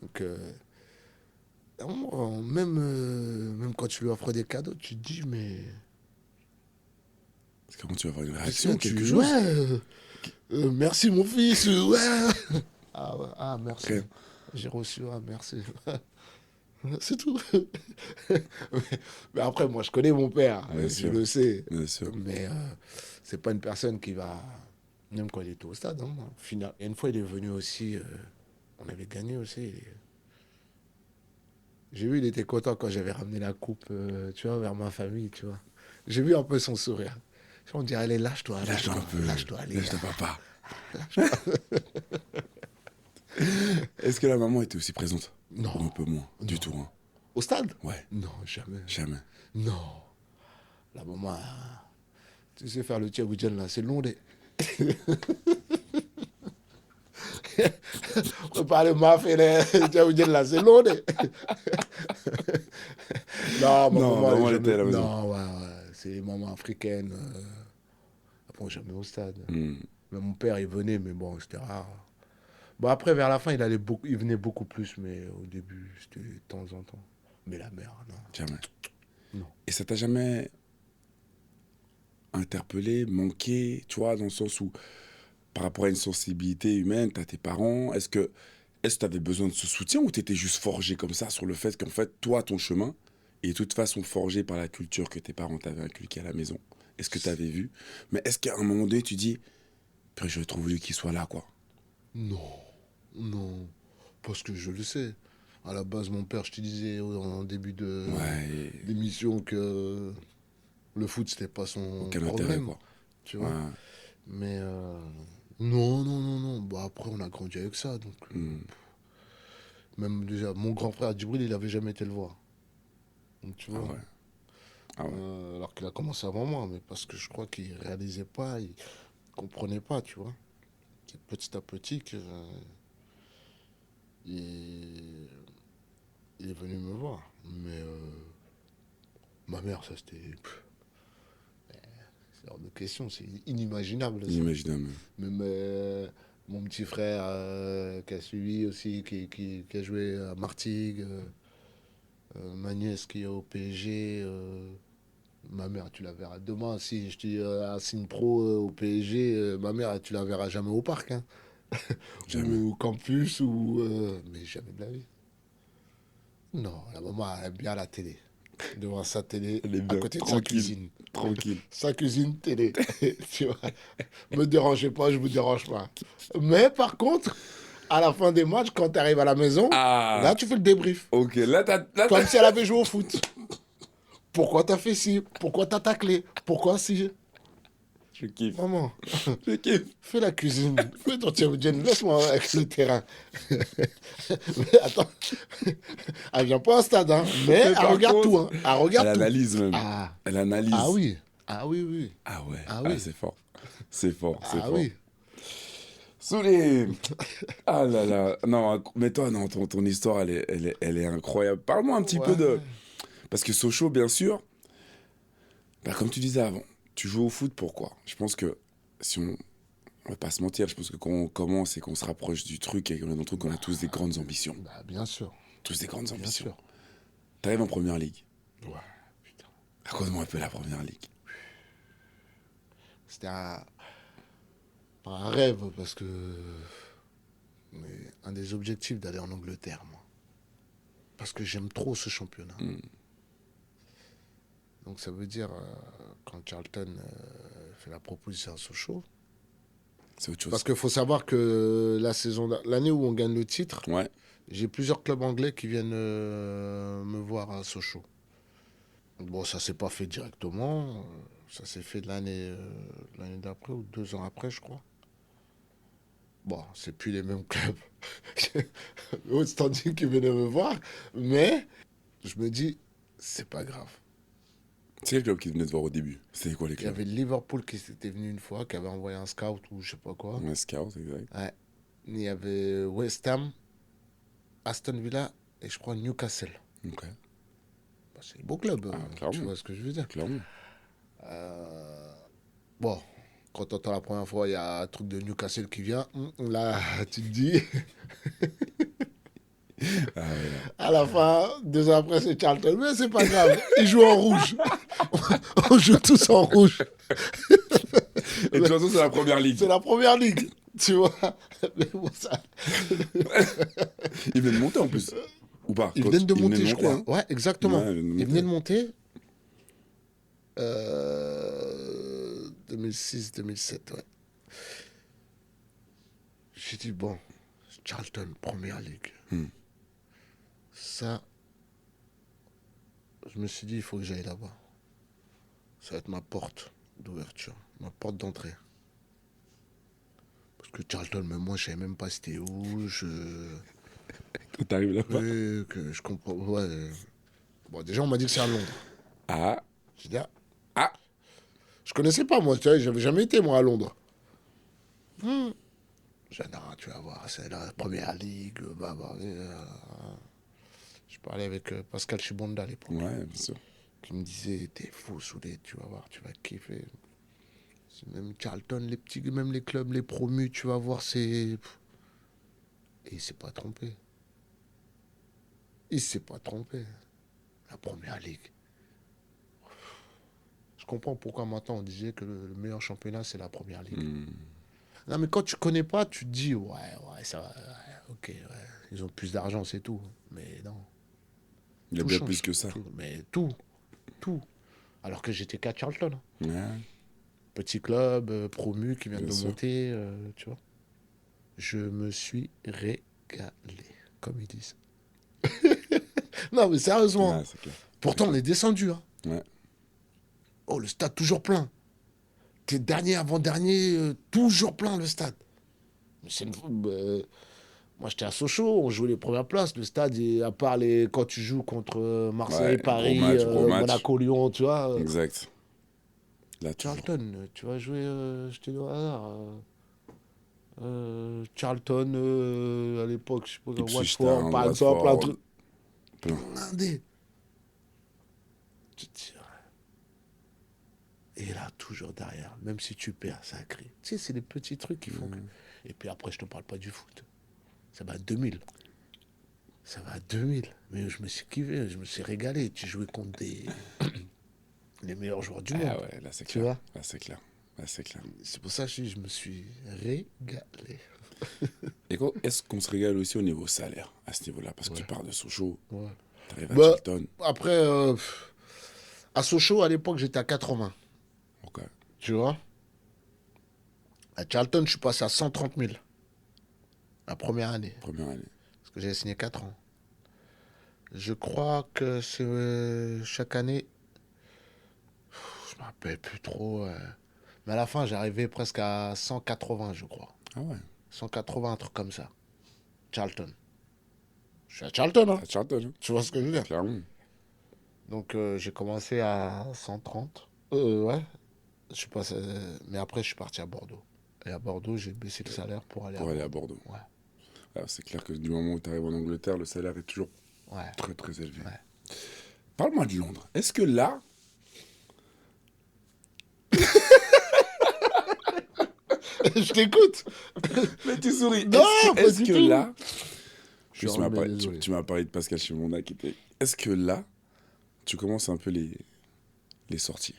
Donc, même quand tu lui offres des cadeaux, tu te dis, mais. Parce que quand tu vas avoir une Qu'est-ce que réaction, quelque tu. Ouais, chose. merci mon fils, ouais. Ah, ouais, ah, merci. Rien. J'ai reçu, ah, merci. C'est tout. Mais après, moi, je connais mon père, Bien je sûr. le sais. Bien sûr. Mais c'est pas une personne qui va. Même quand il était au stade, hein, et une fois, il est venu aussi. On avait gagné aussi. J'ai vu, il était content quand j'avais ramené la coupe, tu vois, vers ma famille, tu vois. J'ai vu un peu son sourire. On dirait, allez, lâche-toi, Lâche-toi un lâche-toi, peu. lâche-toi, allez. Lâche-toi, papa. Est-ce que la maman était aussi présente? Ou un Non, peu moins? Du non. tout, hein. Au stade? Ouais. Non, jamais. Jamais. Non. La maman, tu sais faire le tchaboudian là, c'est long. Préparer ma fait le tchaboudian là, c'est long. Non, ma Non, maman, elle est maman, elle était jamais. à la maison. Non, ouais, ouais. C'est les mamans africaines. Après, jamais au stade. Hmm. Mais mon père, il venait, mais bon, c'était rare. Bon, après, vers la fin, il venait beaucoup plus, mais au début, c'était de temps en temps. Mais la mère, non. Jamais. Non. Et ça t'a jamais interpellé, manqué, tu vois, dans le sens où, par rapport à une sensibilité humaine, t'as tes parents, est-ce que t'avais besoin de ce soutien ou t'étais juste forgé comme ça sur le fait qu'en fait, toi, ton chemin est de toute façon forgé par la culture que tes parents t'avaient inculquée à la maison? Est-ce que t'avais vu? Mais est-ce qu'à un moment donné, tu dis, purée, j'aurais trop voulu qu'il soit là, quoi? Non. Non. Parce que je le sais. À la base, mon père, je te disais en début Ouais, d'émission que le foot, c'était pas son aucun intérêt, problème. quoi. Tu Ouais. vois. Mais non, non, non, non. Bah, après, on a grandi avec ça. Donc, Hmm. même déjà, mon grand frère Djibril, il avait jamais été le voir. Donc, tu Ah vois. ouais. Ah ouais. Alors qu'il a commencé avant moi, mais parce que je crois qu'il réalisait pas, il comprenait pas, tu vois. C'est petit à petit que il, il est venu me voir. Mais ma mère, ça c'était. C'est hors de question, c'est inimaginable. Ça. Inimaginable. Même mon petit frère qui a suivi aussi, qui a joué à Martigues, ma nièce qui est au PSG, ma mère, tu la verras demain. Si je dis un signe pro au PSG, ma mère, tu la verras jamais au parc, hein. Jamais. Ou au campus, ou. Mais jamais de la vie. Non, la maman, elle aime bien la télé. Devant sa télé, Elle est à bien, côté de sa tranquille. cuisine. Tranquille. Sa cuisine, télé. Tu vois. Me dérangez pas, je vous dérange pas. Mais par contre, à la fin des matchs, quand tu arrives à la maison, Ah, là, tu fais le débrief. ok, là, Comme si elle avait joué au foot. Pourquoi t'as fait ci? Pourquoi t'as taclé? Pourquoi si? Je kiffe. Maman, Je kiffe. fais la cuisine. Fais ton tchétchène. Laisse-moi avec le terrain. Mais attends. Elle vient pas au stade, hein. Mais elle par regarde contre, tout, hein. Elle Elle regarde tout. analyse même. Ah. Elle analyse. Ah oui. Ah oui, oui. Ah ouais. Ah Ah, oui. c'est fort. C'est fort, c'est Ah fort. oui. Soulé. Ah là là. Non, mais toi, non, ton histoire, elle est incroyable. Parle-moi un petit peu Ouais. de... Parce que Sochaux, bien sûr, bah, comme tu disais avant, tu joues au foot, pourquoi? Je pense que, si on va pas se mentir, je pense que quand on commence et qu'on se rapproche du truc et qu'on est dans le truc, on a tous des grandes ambitions. Bah, bien sûr. Tous des grandes Bien ambitions. sûr. T'arrives en première ligue. Ouais. Putain. Raconte-moi un peu la première ligue. C'était pas un rêve parce que. Mais un des objectifs d'aller en Angleterre, moi. Parce que j'aime trop ce championnat. Donc ça veut dire, quand Charlton fait la proposition à Sochaux. C'est autre chose. Parce qu'il faut savoir que l'année où on gagne le titre, Ouais. j'ai plusieurs clubs anglais qui viennent me voir à Sochaux. Bon, ça s'est pas fait directement. Ça s'est fait l'année d'après ou 2 ans après, je crois. Bon, c'est plus les mêmes clubs haut standing qui venaient me voir, mais je me dis, c'est pas grave. C'est quel club qui venait te voir au début? C'était quoi les Il y clubs? avait Liverpool qui s'était venu une fois, qui avait envoyé un scout ou je sais pas quoi. Ouais, Scout, exact. Ouais. Il y avait West Ham, Aston Villa et je crois Newcastle. Ok. Bah, c'est des beaux clubs, clairement. tu vois ce que je veux dire. Clairement. Bon, quand t'entends la première fois, il y a un truc de Newcastle qui vient. Là, tu te dis, Ah ouais. à la fin, 2 ans après, c'est Charlton. Mais c'est pas grave, ils jouent en rouge. On joue tous en rouge. Et de toute façon, c'est la première ligue. C'est la première ligue, tu vois. Mais bon, ça... Ils venaient de monter en plus. Ou pas? Ils viennent de Ils monter, venaient je crois. hein. Ouais, exactement. Ouais, Ils venaient de monter. 2006-2007, ouais. J'ai dit, bon, Charlton, première ligue. Ça, je me suis dit, il faut que j'aille là-bas. Ça va être ma porte d'ouverture, ma porte d'entrée. Parce que Charlton, même moi, je savais même pas c'était où. Quand t'arrives là-bas. Oui, que je comprends. Ouais. Bon, déjà, on m'a dit que c'est à Londres. Ah. J'ai dit, ah. Ah. Je connaissais pas, moi. Tu vois, j'avais jamais été, moi, à Londres. J'ai dit, non, tu vas voir, c'est la première ligue. Je parlais avec Pascal Chibonda à l'époque, Ouais, bien sûr. qui me disait, t'es fou, Soulé, tu vas voir, tu vas kiffer. C'est même Charlton, les petits, même les clubs, les promus, tu vas voir, c'est... Et il s'est pas trompé. Il s'est pas trompé. La première ligue. Je comprends pourquoi maintenant on disait que le meilleur championnat, c'est la première ligue. Non, mais quand tu connais pas, tu te dis, ouais, ça va, ouais, ok, ouais, ils ont plus d'argent, c'est tout. Mais non. Il y a Tout bien change, plus que ça. mais tout. Alors que j'étais qu'à Charlton. Ouais. Petit club, promu, qui vient Bien de sûr. monter, tu vois. Je me suis régalé, comme ils disent. Non, mais sérieusement. Ouais, c'est clair. Pourtant, on est descendu. Hein. Ouais. Oh, le stade toujours plein. T'es dernier, avant-dernier, toujours plein le stade. Mais c'est moi, j'étais à Sochaux, on jouait les premières places. Le stade, à part quand tu joues contre Marseille, Ouais, Paris, gros match. Monaco, Lyon, tu vois. Exact. Là, toujours. Charlton, tu vas jouer, je te dis au hasard. Charlton, à l'époque, je sais pas, Ipswich Watford, Town, par exemple, un Watford. truc. Plein. Blindé. Tu te dis, ouais. Et là, toujours derrière, même si tu perds, ça crie. Tu sais, c'est des petits trucs qui font que... Et puis après, je te parle pas du foot. Ça va à 2000. Ça va à 2000. Mais je me suis kiffé, je me suis régalé. Tu jouais contre les meilleurs joueurs du Ah monde. ouais, là c'est Tu clair. vois. Là c'est clair. Là c'est clair. C'est pour ça que je me suis régalé. Et est-ce qu'on se régale aussi au niveau salaire à ce niveau-là? Parce que tu Ouais. pars de Sochaux, Ouais. t'arrives à Bah, Charlton. après, à Sochaux, à l'époque, j'étais à 80. Ok. Tu vois. À Charlton, je suis passé à 130 000. La première année. Première année. Parce que j'avais signé 4 ans. Je crois que c'est chaque année. Je me rappelle plus trop. Mais à la fin, j'arrivais presque à 180, je crois. Ah ouais. 180, un truc comme ça. Charlton. Je suis à Charlton, hein. À Charlton, hein. Tu vois ce que je veux dire? Clairement. Donc, j'ai commencé à 130. Ouais. Je suis passé, mais après, je suis parti à Bordeaux. Et à Bordeaux, j'ai baissé le salaire pour aller Pour à aller à Bordeaux. Bordeaux. Ouais. Ah, c'est clair que du moment où tu arrives en Angleterre, le salaire est toujours Ouais. très très élevé. Ouais. Parle-moi de Londres. Est-ce que là, Je t'écoute. mais tu souris. Non, pas Est-ce du que tout. là, Je suis tu m'as vraiment parlé, désolé. tu m'as parlé de Pascal Chimonda qui était. Est-ce que là, tu commences un peu les sorties?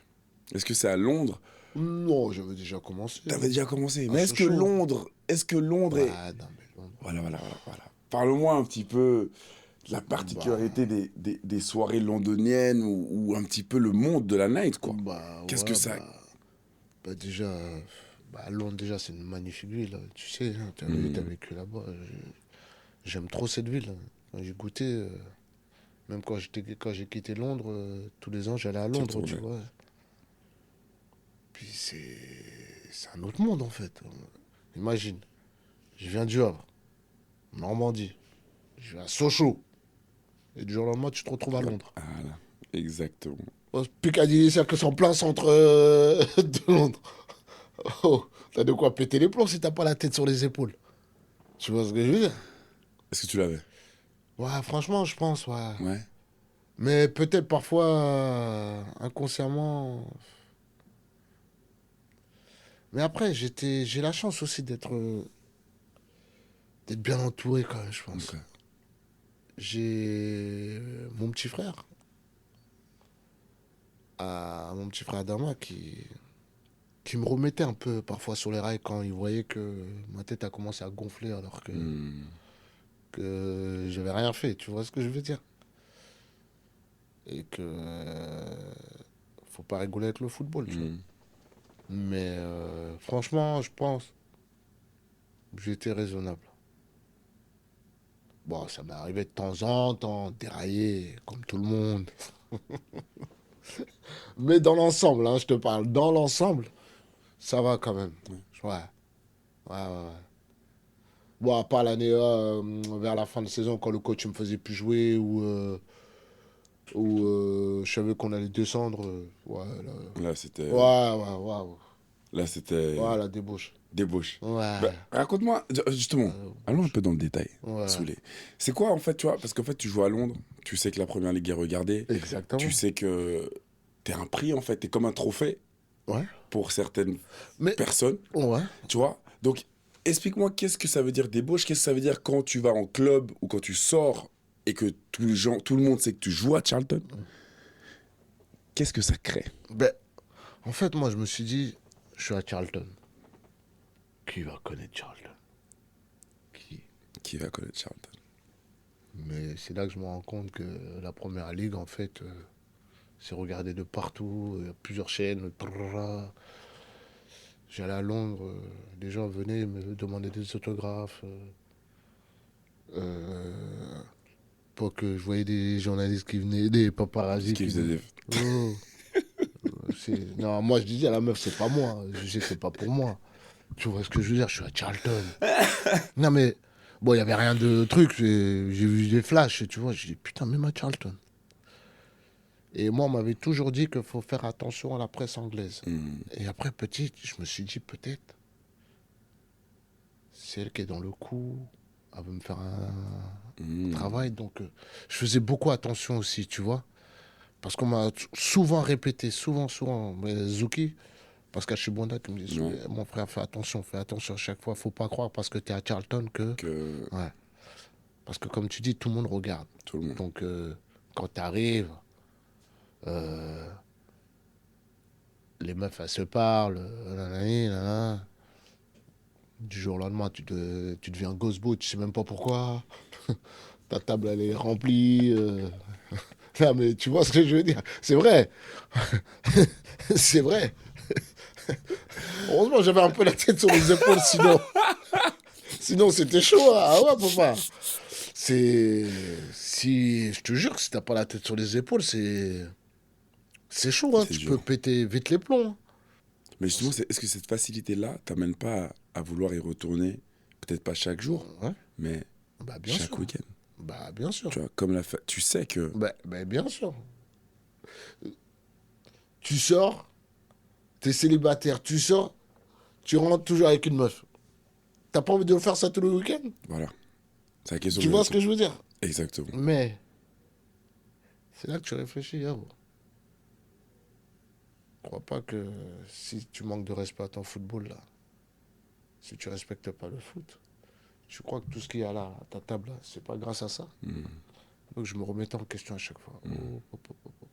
Est-ce que c'est à Londres? Non, j'avais déjà commencé. T'avais déjà commencé. À Mais est-ce que Sochaux. Londres est. Ouais, non, mais Londres. Voilà. Parle-moi un petit peu de la particularité des soirées londoniennes ou un petit peu le monde de la night, quoi. Bah, Qu'est-ce ouais, que ça. bah, déjà, Londres, déjà, c'est une magnifique ville. Tu sais, hein, t'as vécu là-bas. J'aime trop cette ville. Quand j'ai goûté, même quand j'ai quitté Londres, tous les ans, j'allais à Tu Londres, tu retournais. vois. Puis c'est un autre monde, en fait. Imagine, je viens du Havre, Normandie. Je vais à Sochaux. Et du jour au lendemain, tu te retrouves à Londres. Voilà, exactement. Oh, Piccadilly Circus en plein centre de Londres. Oh, t'as de quoi péter les plombs si t'as pas la tête sur les épaules. Tu vois ce que je veux dire? Est-ce que tu l'avais? Ouais, franchement, je pense, ouais. Ouais. Mais peut-être parfois, inconsciemment. Mais après, j'ai la chance aussi d'être bien entouré quand même, je pense. Ok. J'ai mon petit frère, mon petit frère Adama, qui me remettait un peu parfois sur les rails quand il voyait que ma tête a commencé à gonfler alors Hmm. que j'avais rien fait. Tu vois ce que je veux dire? Et que faut pas rigoler avec le football, tu vois. Hmm. Mais franchement, je pense que j'étais raisonnable. Bon, ça m'est arrivé de temps en temps, dérailler, comme tout le monde. Mais dans l'ensemble, hein, je te parle, dans l'ensemble, ça va quand même. Ouais. Ouais. Bon, à part l'année vers la fin de saison, quand le coach me faisait plus jouer ou je savais qu'on allait descendre. Ouais, Là, c'était. ouais. Là, c'était. Ouais, la débauche. Débauche. Ouais. Bah, raconte-moi, justement, allons un peu dans le détail. Ouais. Saoulé. C'est quoi, en fait, tu vois? Parce qu'en fait, tu joues à Londres, tu sais que la première ligue est regardée, Exactement. tu sais que t'es un prix, en fait, t'es comme un trophée Ouais. pour certaines Mais, personnes, ouais. tu vois? Donc, explique-moi, qu'est-ce que ça veut dire débauche? Qu'est-ce que ça veut dire quand tu vas en club ou quand tu sors et que tout le monde sait que tu joues à Charlton? Qu'est-ce que ça crée? Ben, en fait, moi, je me suis dit, je suis à Charlton. Qui va connaître Charlton? Qui? Qui va connaître Charlton? Mais c'est là que je me rends compte que la première ligue, en fait, c'est regardé de partout. Il y a plusieurs chaînes. J'allais à Londres, les gens venaient me demander des autographes. Pas que je voyais des journalistes qui venaient, des paparazzis Qui qui faisait venaient. des... Oh, non, moi je disais à la meuf, c'est pas moi. Je disais, c'est pas pour moi. Tu vois ce que je veux dire? Je suis à Charlton. Non, mais bon, il n'y avait rien de truc. J'ai vu des flashs, tu vois. J'ai dit, putain, même à Charlton. Et moi, on m'avait toujours dit qu'il faut faire attention à la presse anglaise. Hmm. Et après, petite, je me suis dit, peut-être, c'est elle qui est dans le coup. Elle veut me faire un travail. Donc, je faisais beaucoup attention aussi, tu vois. Parce qu'on m'a souvent répété, souvent, mais Zouki, Pascal Chibonda qui me dit, Ouais. mon frère, fais attention à chaque fois. Faut pas croire parce que tu es à Charlton que... Que Ouais. Parce que comme tu dis, tout le monde regarde. tout le monde. Donc, quand tu arrives, les meufs, elles se parlent, nanani, nanana. Du jour au lendemain, tu deviens Gosbo, tu sais même pas pourquoi. Ta table, elle est remplie. Non, mais tu vois ce que je veux dire. C'est vrai. C'est vrai. Heureusement, j'avais un peu la tête sur les épaules, sinon c'était chaud. Hein. Ah ouais, papa. C'est. Si. Je te jure que si t'as pas la tête sur les épaules, c'est chaud. Hein. C'est Tu peux dur. péter vite les plombs. Hein. Mais justement, est-ce que cette facilité-là t'amène pas à vouloir y retourner, peut-être pas chaque jour, Ouais. mais Bah, bien chaque sûr. week-end? Bah, bien sûr. Tu vois, comme tu sais que Bah, bien sûr. Tu sors, t'es célibataire, tu sors, tu rentres toujours avec une meuf. T'as pas envie de faire ça tous les week-ends? voilà, c'est la question Tu que je vois ce que je veux dire? exactement. Mais c'est là que tu réfléchis, Yao. Crois pas que si tu manques de respect à ton football, là, si tu respectes pas le foot, tu crois que tout ce qu'il y a là, à ta table, là, c'est pas grâce à ça? Hmm. Donc je me remettais en question à chaque fois. Oh, oh, oh, oh, oh.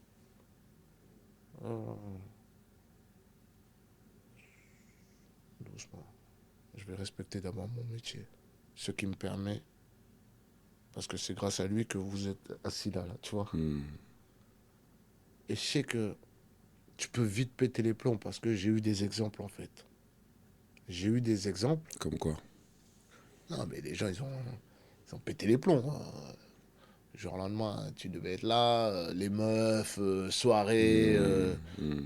Oh, doucement. Je vais respecter d'abord mon métier. Ce qui me permet, parce que c'est grâce à lui que vous êtes assis là, tu vois. Hmm. Et je sais que tu peux vite péter les plombs parce que j'ai eu des exemples en fait. J'ai eu des exemples. Comme quoi? Non, mais les gens, ils ont pété les plombs. Hein. Jour au lendemain, tu devais être là, les meufs, soirée. Hmm. Hmm.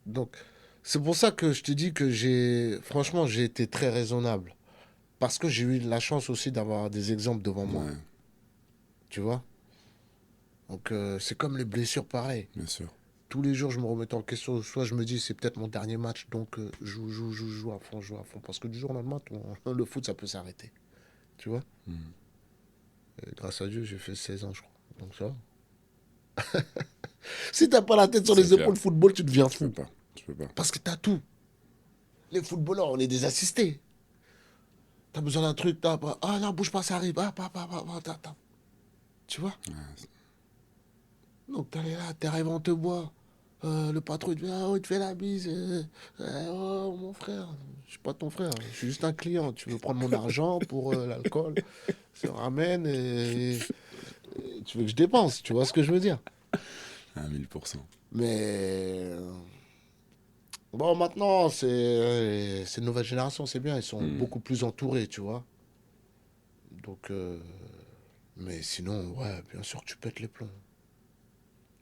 Donc, c'est pour ça que je te dis que franchement, j'ai été très raisonnable. Parce que j'ai eu la chance aussi d'avoir des exemples devant moi. Ouais, Tu vois? Donc, c'est comme les blessures, pareil. bien sûr. Tous les jours, je me remettais en question. Soit je me dis, c'est peut-être mon dernier match, donc joue à fond, joue à fond. Parce que du jour au lendemain, le foot, ça peut s'arrêter. Tu vois? Hmm. Et grâce à Dieu, j'ai fait 16 ans, je crois. Donc ça va. Si t'as pas la tête sur C'est les clair. épaules, football, tu deviens Tu peux fou. pas. Tu peux pas. Parce que t'as tout. Les footballeurs, on est des assistés. T'as besoin d'un truc, ah non, bouge pas, ça arrive. Tu vois? Ouais, Donc t'es là, t'arrives, on te boit. Le patron, il te dit, ah, oh, il te fait la bise. Oh, mon frère. Je suis pas ton frère, je suis juste un client. Tu veux prendre mon argent pour l'alcool. Ça ramène et tu veux que je dépense. Tu vois ce que je veux dire? à 1000%. Mais bon, maintenant, c'est une nouvelle génération, c'est bien. Ils sont Hmm. beaucoup plus entourés, tu vois. Donc, mais sinon, ouais, bien sûr, tu pètes les plombs.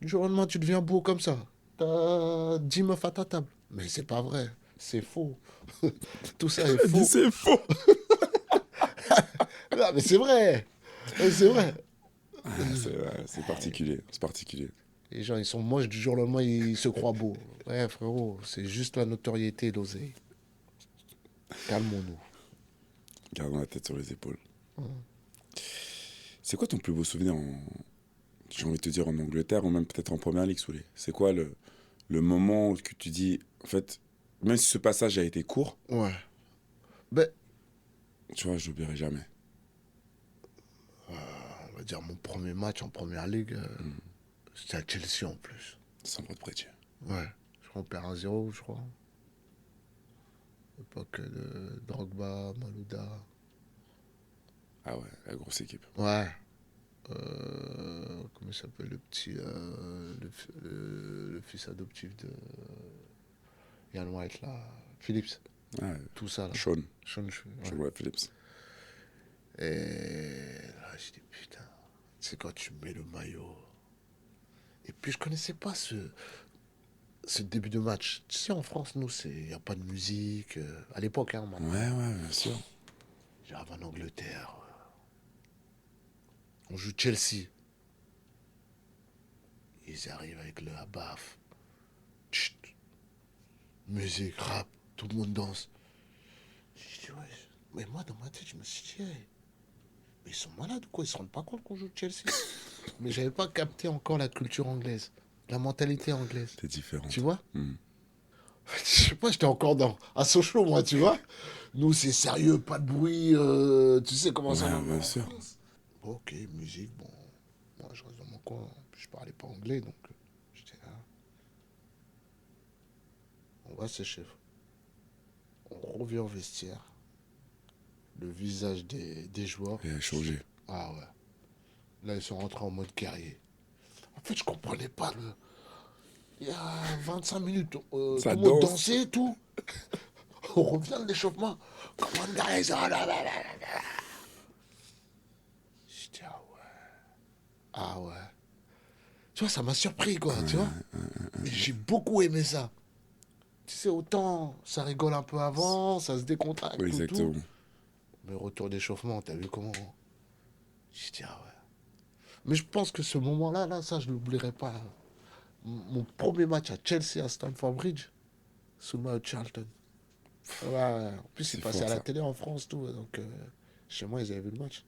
Du jour au lendemain, tu deviens beau comme ça. T'as 10 meufs à ta table. Mais c'est pas vrai. C'est faux. Tout ça est Elle dit faux. c'est faux. Non, mais c'est vrai. C'est vrai. Ah, c'est particulier. C'est particulier. Les gens, ils sont moches du jour au lendemain, ils se croient beaux. Ouais, frérot, c'est juste la notoriété et l'oseille. Calmons-nous. Gardons la tête sur les épaules. C'est quoi ton plus beau souvenir j'ai envie de te dire en Angleterre ou même peut-être en Première Ligue, Souley? C'est quoi le moment où que tu dis, en fait, même si ce passage a été court, Ouais. Ben, tu vois, je l'oublierai jamais. on va dire mon premier match en première ligue, c'était à Chelsea en plus. Sans votre prétier. Ouais. Je crois qu'on perd 1-0, je crois. Époque de Drogba, Malouda. Ah ouais, la grosse équipe. Ouais. Comment il s'appelle le petit. Le fils adoptif de Ian White là. Phillips. Ouais, Tout ça là. Sean. Sean, Sean ouais. White Phillips. Et là, j'ai dit putain, c'est quand tu mets le maillot. Et puis je connaissais pas ce début de match. Tu sais, en France, nous, il n'y a pas de musique. À l'époque, hein, maintenant. Ouais, ouais, bien sûr. J'arrive en Angleterre. On joue Chelsea. Ils arrivent avec le abaf. Chut. Musique, rap, tout le monde danse. Je dis, ouais. Mais moi, dans ma tête, je me suis dit, hey, mais ils sont malades ou quoi? Ils se rendent pas compte qu'on joue Chelsea? Mais j'avais pas capté encore la culture anglaise. la mentalité anglaise. C'est différent. Tu vois? Hmm. Je sais pas, j'étais encore à Sochaux, moi, tu vois? Nous, c'est sérieux, pas de bruit, tu sais comment ça Ouais, va bien en sûr. France. Ok, musique, bon. Moi, je reste dans mon coin. Je parlais pas anglais, donc j'étais là. On va ses chefs. On revient au vestiaire. Le visage des joueurs. Il a changé. Ah ouais. Là, ils sont rentrés en mode guerrier. En fait, je comprenais pas le. Il y a 25 minutes, tout Ça le monde danse. dansait et tout. On revient de l'échauffement. Comment guys? Ah là là là là là. J'étais ah ouais. Ah ouais. Tu vois, ça m'a surpris, quoi, tu vois. Et j'ai beaucoup aimé ça. Tu sais, autant ça rigole un peu avant, ça se décontracte, Ouais, tout. exactement. Mais retour d'échauffement, t'as vu comment. J'étais ah ouais. Mais je pense que ce moment-là, là, ça, je l'oublierai pas. Mon premier match à Chelsea, à Stamford Bridge, sous le maillot de Charlton. Ouais, ouais. En plus, il C'est passait fort à la ça. télé en France, tout. Donc, chez moi, ils avaient vu le match.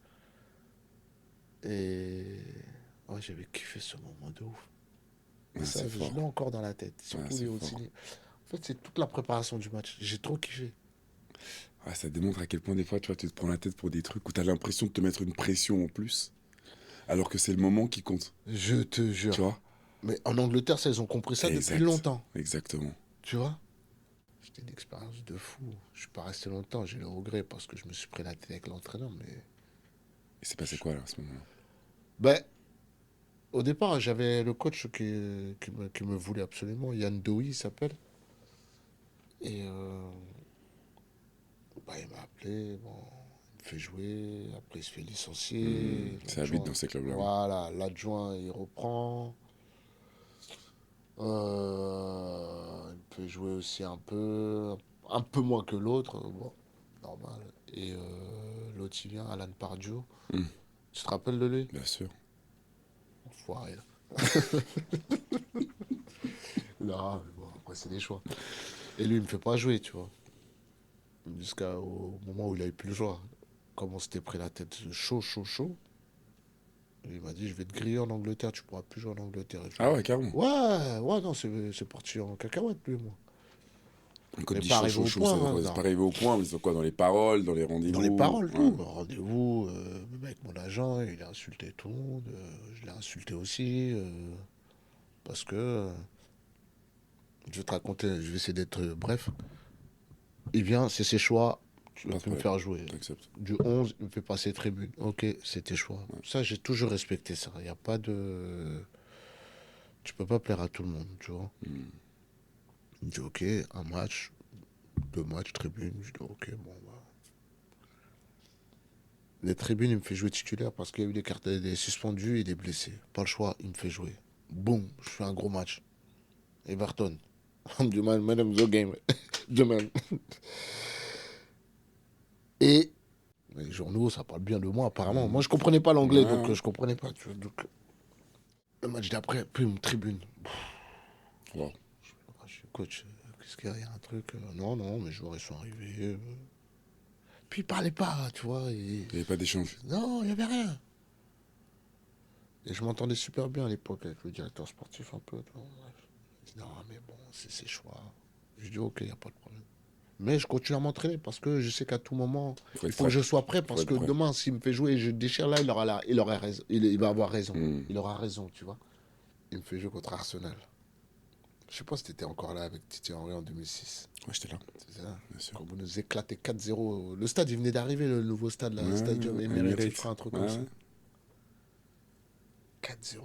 Et. Ouais, j'avais kiffé ce moment de ouf. Et Ouais, ça, c'est je fort. l'ai encore dans la tête. Ouais, Surtout les c'est hauts fort. En fait, c'est toute la préparation du match. J'ai trop kiffé. Ouais, ça démontre à quel point des fois, tu vois, tu te prends la tête pour des trucs où tu as l'impression de te mettre une pression en plus, alors que c'est le moment qui compte. Je te Tu jure. vois? Mais en Angleterre, ça, ils ont compris ça depuis Exact. longtemps. Exactement. Tu vois? C'était une expérience de fou. Je suis pas resté longtemps. J'ai le regret parce que je me suis pris la tête avec l'entraîneur. Mais. Et c'est passé quoi là à ce moment-là? Ben, au départ, j'avais le coach qui me voulait absolument. Yann Doui, il s'appelle. Et bah, il m'a appelé. Bon, il me fait jouer. Après, il se fait licencier. Ça habite L'adjoint. dans ces clubs-là. Voilà, l'adjoint, il reprend. Il peut jouer aussi un peu moins que l'autre, bon, normal. Et l'autre, il vient, Alan Pardew. Hmm, Tu te rappelles de lui? bien sûr. Enfoiré. Non, mais bon, après, c'est des choix. Et lui, il me fait pas jouer, tu vois. Jusqu'au moment où il avait plus le choix. Comme on s'était pris la tête chaud, chaud, chaud. Il m'a dit, je vais te griller en Angleterre, tu pourras plus jouer en Angleterre. Et je Ah lui ai ouais, dit, carrément. ouais, ouais, non, c'est parti en cacahuète, lui, moi. Quand Mais tu dis pas chaud, arrivé chaud, au chaud, ça point, veut hein, quoi? C'est pas non. arrivé au point, mais c'est quoi? Dans les paroles, dans les Dans les rendez-vous? paroles, Ouais. tout. Rendez-vous, même avec mon agent, il a insulté tout le monde. Je l'ai insulté aussi. Parce que, je vais te raconter, je vais essayer d'être bref. Il vient, c'est ses choix, tu Pas de peux me problème. faire jouer. T'acceptes. Du 11, il me fait passer tribune. Ok, c'est tes choix. Ça, j'ai toujours respecté ça. Il n'y a pas de. Tu peux pas plaire à tout le monde, tu vois. Il me dit ok, un match, deux matchs, tribune. Je dis ok, bon, bah. Les tribunes, il me fait jouer titulaire parce qu'il y a eu des suspendus et des blessés. Pas le choix, il me fait jouer. Boum, je fais un gros match. Everton. Du man of the game. Du man. Et les journaux, ça parle bien de moi apparemment. Moi, je comprenais pas l'anglais, donc Ouais. je comprenais pas. Tu vois, donc, le match d'après, puis une tribune. Wow. Je suis coach. Qu'est-ce qu'il y a? Il y a un truc. Non, non, mes joueurs, ils sont arrivés. Puis ils parlaient pas, tu vois. Il n'y avait pas d'échange. Non, il n'y avait rien. Et je m'entendais super bien à l'époque avec le directeur sportif un peu. Tu vois. Il dit, non, mais bon, c'est ses choix. Je dis, ok, il n'y a pas de problème. Mais je continue à m'entraîner parce que je sais qu'à tout moment, Faut il être faut que prêt. je sois prêt Faut parce être que prêt. demain, s'il me fait jouer et je déchire là, il aura raison. Il va avoir raison. Il aura raison, tu vois. Il me fait jouer contre Arsenal. Je sais pas si tu étais encore là avec Titi Henry en 2006. Ouais, j'étais là. C'est ça. Bien sûr. Quand vous nous éclatez 4-0. Le stade, il venait d'arriver, le nouveau stade, là, le Ouais, Stadium Emirates, il fera un truc Ouais, comme ça. ouais. 4-0.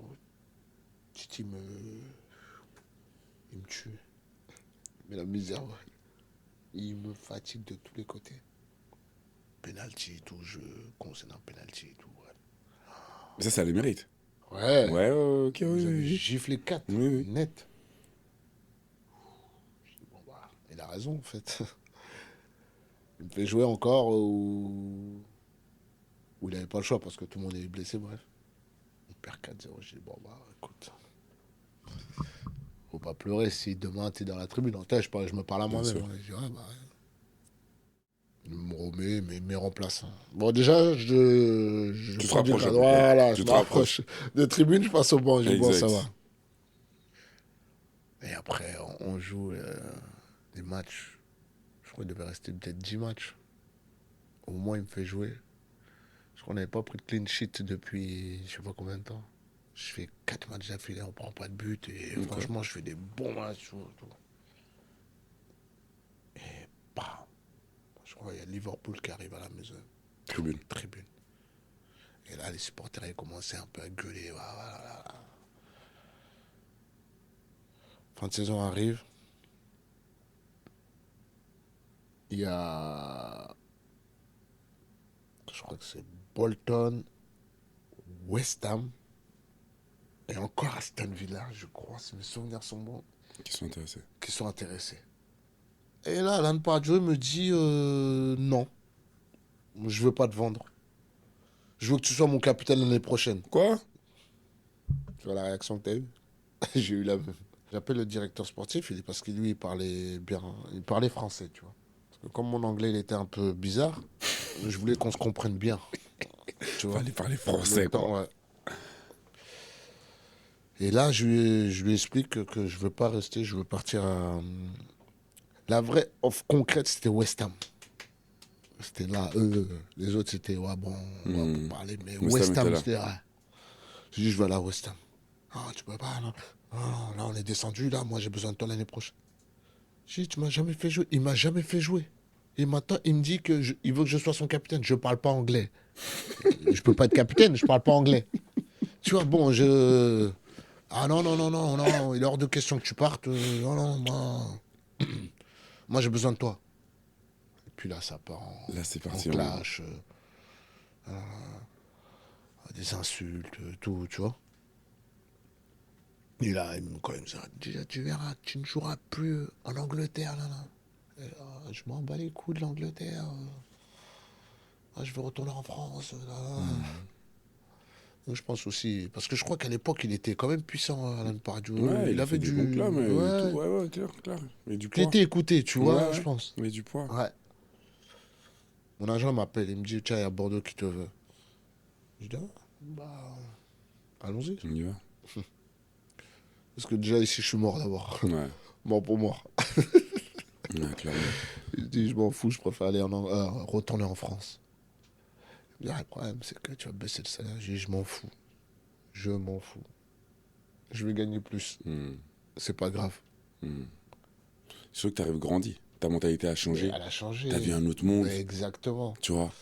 Titi il me tue. Mais la misère, ouais. Il me fatigue de tous les côtés. Penalty et tout, je concerne un penalty et tout. Mais ça le mérite. Ouais. Ouais, ouais, ouais, ok, Vous oui, avez oui. giflé 4, Oui, oui. net. Bon, bah, il a raison, en fait. Il me fait jouer encore où il n'avait pas le choix parce que tout le monde est blessé, bref. On perd 4-0. J'ai dit, bon, bah, écoute. Faut pas pleurer si demain t'es dans la tribune. En tête, je me parle à Bien moi-même. sûr. Hein. Je dis, ouais, bah, il me remet mes remplaçants. Bon, déjà, je Tu te prends du rapproches un cadre. peu. Voilà, Tu je te me rapproches. rapproche. De tribune, je passe au banc. Je dis, bon, ça va. Exact. Et après, on joue des matchs. Je crois qu'il devait rester peut-être 10 matchs. Au moins, il me fait jouer. Je crois qu'on n'avait pas pris de clean sheet depuis je sais pas combien de temps. Je fais 4 matchs d'affilée, on prend pas de but. Et Ok. franchement, je fais des bons matchs. Tout. Et bam, je crois qu'il y a Liverpool qui arrive à la maison. Tribune. Tribune. Et là, les supporters ils commençaient un peu à gueuler. Voilà. Fin de saison arrive. Il y a. Je crois que c'est Bolton, West Ham et encore Aston Villa, je crois, si mes souvenirs sont bons, Qui sont intéressés. qui sont intéressés. Et là, Alan Pardew me dit non, je veux pas te vendre. Je veux que tu sois mon capitaine l'année prochaine. Quoi? Tu vois la réaction que tu as eue? J'ai eu la même. J'appelle le directeur sportif, parce que lui, il parlait bien, il parlait français, tu vois. Parce que comme mon anglais, il était un peu bizarre, je voulais qu'on se comprenne bien, tu vois. Fallait parler français, quoi. Ouais. Et là, je lui explique que je veux pas rester, je veux partir à... La vraie offre concrète, c'était West Ham. C'était là, eux, les autres, c'était, ouais, bon, on va parler, mais West Ham West Ham, était là. c'était, ouais. J'ai dit, je vais aller à West Ham. Ah, tu peux pas, non. Non, là, on est descendu, là, moi, j'ai besoin de toi l'année prochaine. J'ai dit, tu m'as jamais fait jouer. Il m'a jamais fait jouer. Et maintenant, il me dit il veut que je sois son capitaine. Je parle pas anglais. Je peux pas être capitaine, je parle pas anglais. Tu vois, bon, Ah non, il est hors de question que tu partes. Non, moi j'ai besoin de toi. Et puis là, ça part Là, c'est en parti. clash, des insultes, tout, tu vois. Et là, quand il me dit, tu verras, tu ne joueras plus en Angleterre, là. Et là, je m'en bats les coups de l'Angleterre. Je veux retourner en France. Là. Donc, je pense aussi, parce que je crois qu'à l'époque, il était quand même puissant, Alan Pardew. Ouais, il a avait fait des bons plats, mais tout. Ouais. Ouais, clair. Et du Il poids. était écouté, tu vois, je Ouais. pense. Mais du poids. Ouais. Mon agent m'appelle, il me dit, tiens, il y a Bordeaux qui te veut. Je dis, ah, bah, allons-y. On y va. Parce que déjà, ici, je suis mort d'abord. Ouais. Mort pour mort. Ouais, clairement. Je dis, je m'en fous, je préfère aller retourner en France. Il me dit, ah, le problème, c'est que tu vas baisser le salaire. Je dis, je m'en fous. Je m'en fous. Je vais gagner plus. C'est pas grave. C'est sûr que t'arrives grandi. Ta mentalité a changé. Mais elle a changé. T'as vu un autre monde. Mais exactement. Tu vois.